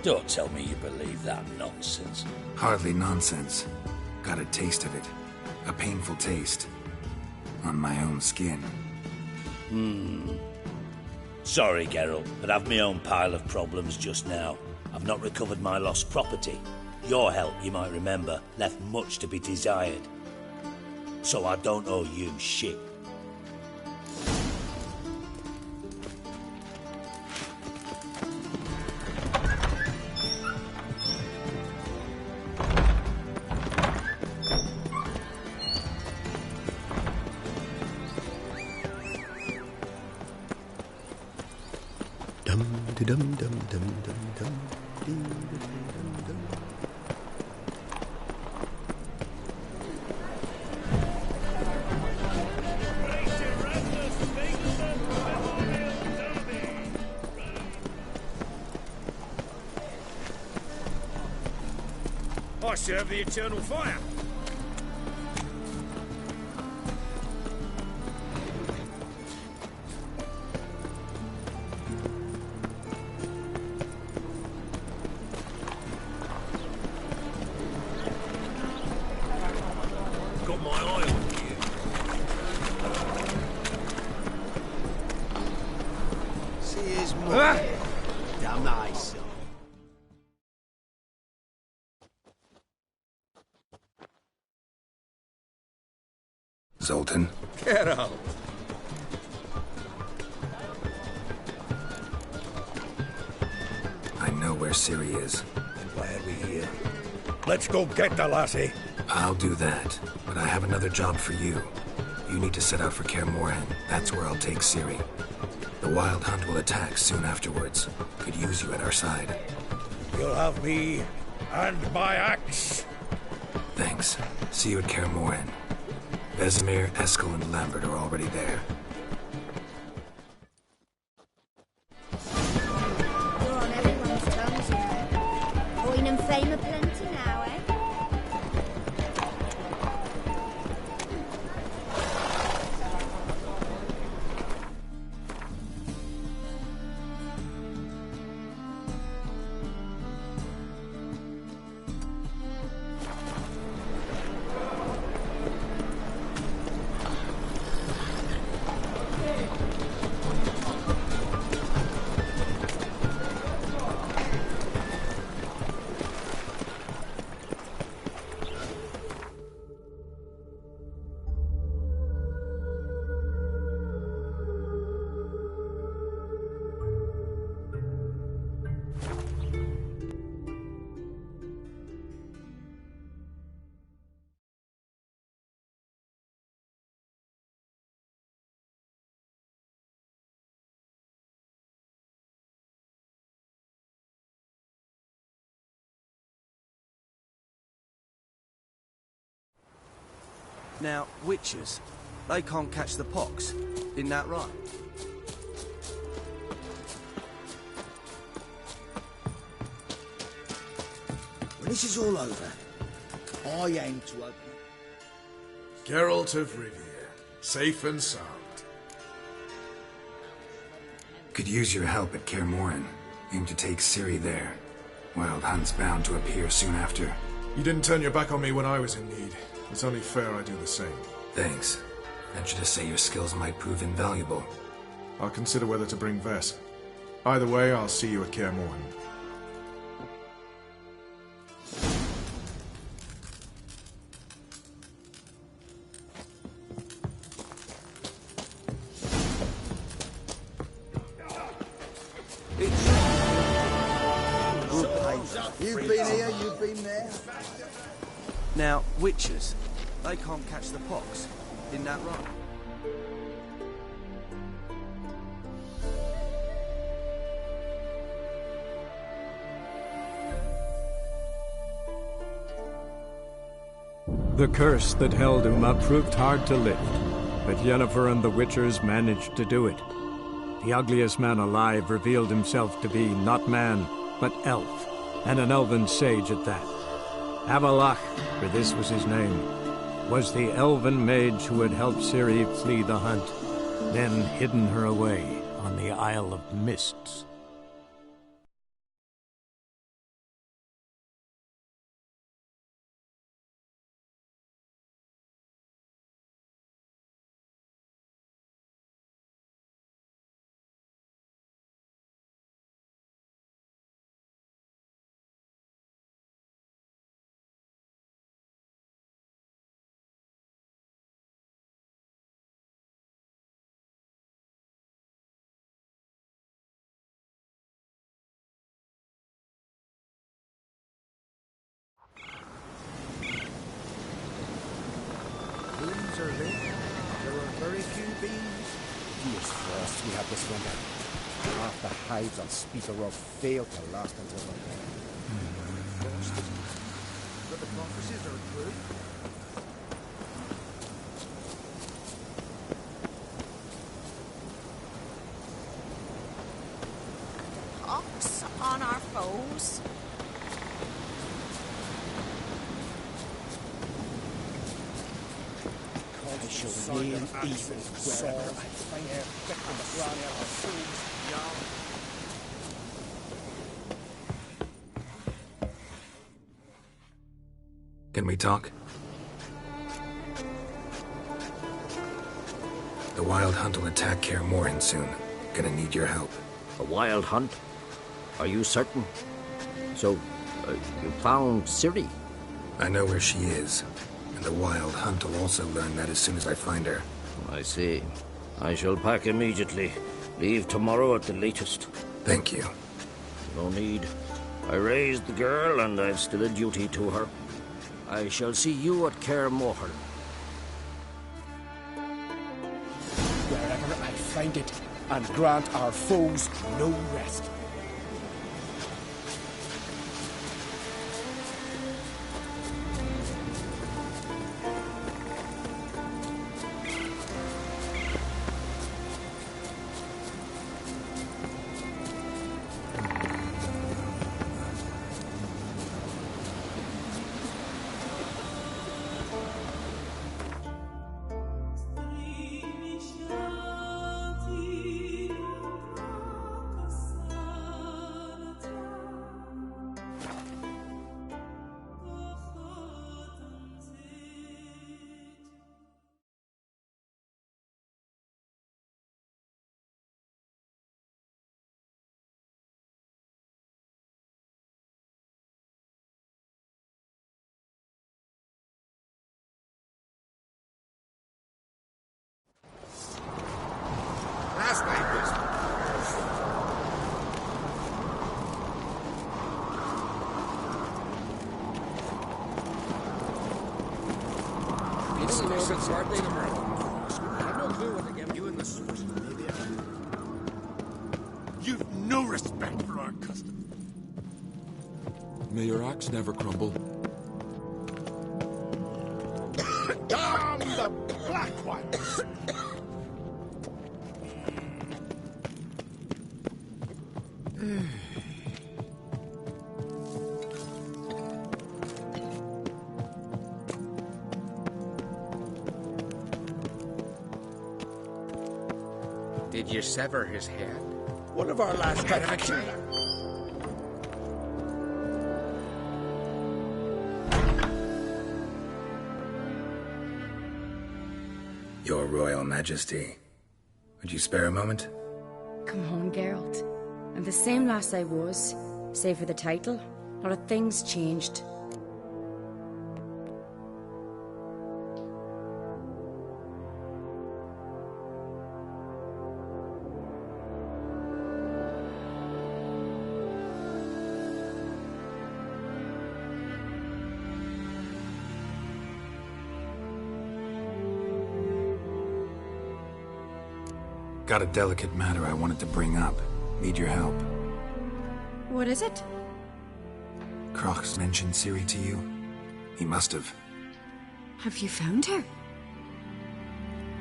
Don't tell me you believe that nonsense. Hardly nonsense. Got a taste of it. A painful taste. On my own skin. Sorry, Geralt, but I've my own pile of problems just now. I've not recovered my lost property. Your help, you might remember, left much to be desired. So I don't owe you shit. I serve the eternal fire. Got my eye on you. See his mother. Damn nice. Zoltan. Get out. I know where Ciri is. Glad we're here. Let's go get the lassie. I'll do that, but I have another job for you. You need to set out for Kaer Morhen. That's where I'll take Ciri. The Wild Hunt will attack soon afterwards. Could use you at our side. You'll have me and my axe. Thanks. See you at Kaer Morhen. Vesemir, Eskel, and Lambert are already there. You're on everyone's tongues, you know. Coin and fame are plenty now, eh? Now, witches, they can't catch the pox. Isn't that right? When this is all over, I aim to open it. Geralt of Rivia, safe and sound. Could use your help at Kaer Morhen. Aim to take Ciri there. Wild Hunt's bound to appear soon after. You didn't turn your back on me when I was in need. It's only fair I do the same. Thanks. Venture to say your skills might prove invaluable. I'll consider whether to bring Vess. Either way, I'll see you at Kaer Morhen. You've been here, you've been there. Now, witches, they can't catch the pox. Isn't that right? The curse that held Uma proved hard to lift, but Yennefer and the Witchers managed to do it. The ugliest man alive revealed himself to be not man, but elf, and an elven sage at that. Avalach, for this was his name, was the elven mage who had helped Ciri flee the hunt, then hidden her away on the Isle of Mists. Beans are lit. There are very few beans. Fierce frost we have this winter. Half the hives on Speaker Road fail to last until the frost. But the prophecies are true. Pox upon our foes. I shall rain evil wherever I find it. Can we talk? The Wild Hunt will attack Kaer Morhen soon. Gonna need your help. A wild hunt? Are you certain? So, you found Ciri? I know where she is. And the Wild Hunt will also learn that as soon as I find her. I see. I shall pack immediately. Leave tomorrow at the latest. Thank you. No need. I raised the girl, and I've still a duty to her. I shall see you at Kaer Morhen. Wherever I find it, and grant our foes no rest. Last night was... It's Morgan's birthday tomorrow. I have no clue what to give you in the source. You've no respect for our custom. May your axe never crumble. Damn the black ones! Did you sever his head? One of our last tragedies. Your Royal Majesty. Would you spare a moment? Come on, Geralt. I'm the same lass I was, save for the title. Not a thing's changed. Got a delicate matter I wanted to bring up. Need your help. What is it? Croc's mentioned Ciri to you? He must have. Have you found her?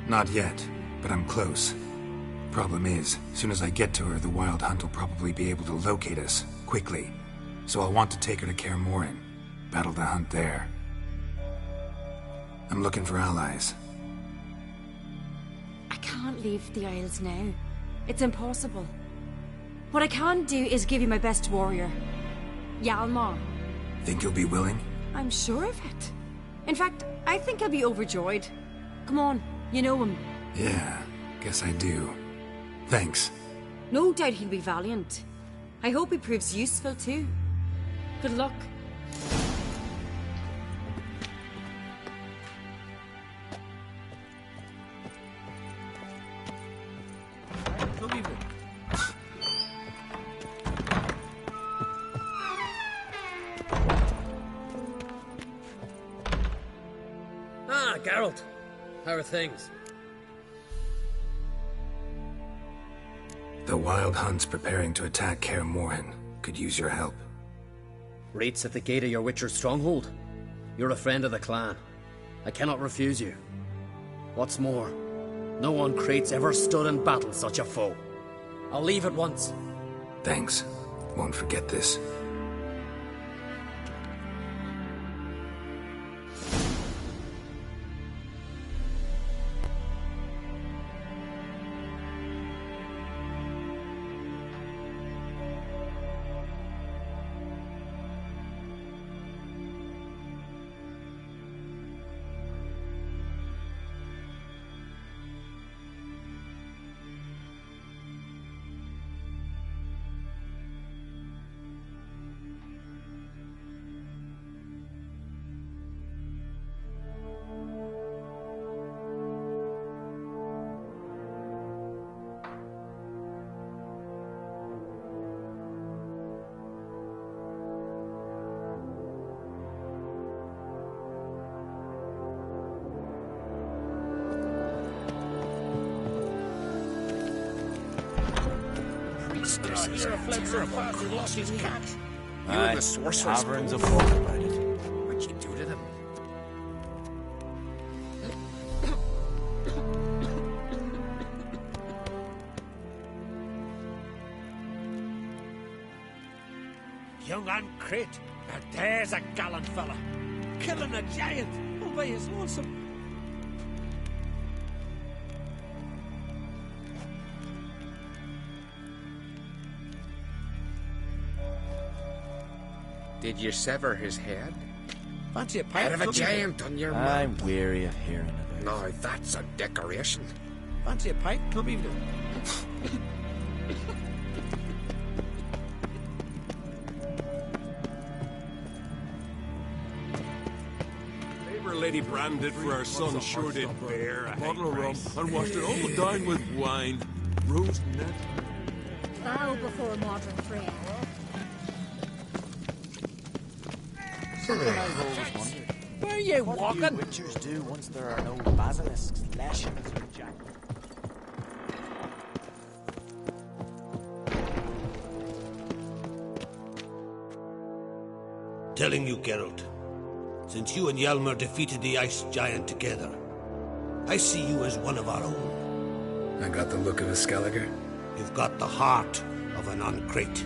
Not yet, but I'm close. Problem is, soon as I get to her, the Wild Hunt will probably be able to locate us, quickly. So I'll want to take her to Kaer Morhen. Battle the hunt there. I'm looking for allies. I can't leave the Isles now. It's impossible. What I can do is give you my best warrior. Hjalmar. Think you'll be willing? I'm sure of it. In fact, I think I'll be overjoyed. Come on, you know him. Yeah, guess I do. Thanks. No doubt he'll be valiant. I hope he proves useful too. Good luck. Good evening. Ah, Geralt. How are things? The Wild Hunt's preparing to attack Kaer Morhen. Could use your help. Rates at the gate of your Witcher's stronghold. You're a friend of the clan. I cannot refuse you. What's more, no one Crate's ever stood in battle such a foe. I'll leave at once. Thanks. Won't forget this. This is a terrible who lost his cat. You Aye, and the sorcerer's taverns fool. have talked about it. What'd you do to them? Young Ancrate, now there's a gallant fella. Killing a giant all by his lonesome. Did you sever his head? Fancy a pipe? Head of a Come giant on your I'm mount. weary of hearing about it. No, that's a decoration. Fancy a pipe? Come evening. Neighbor Lady branded for our son sure did bear a bottle of rum and washed it all down with wine. Rose net. Bow before modern prayer. Something I've always wondered. Where are you What walking? do you witchers do once there are no basilisks, lashings, or jack? Telling you, Geralt, since you and Hjalmar defeated the ice giant together, I see you as one of our own. I got the look of a Skelliger. You've got the heart of an Ancrate.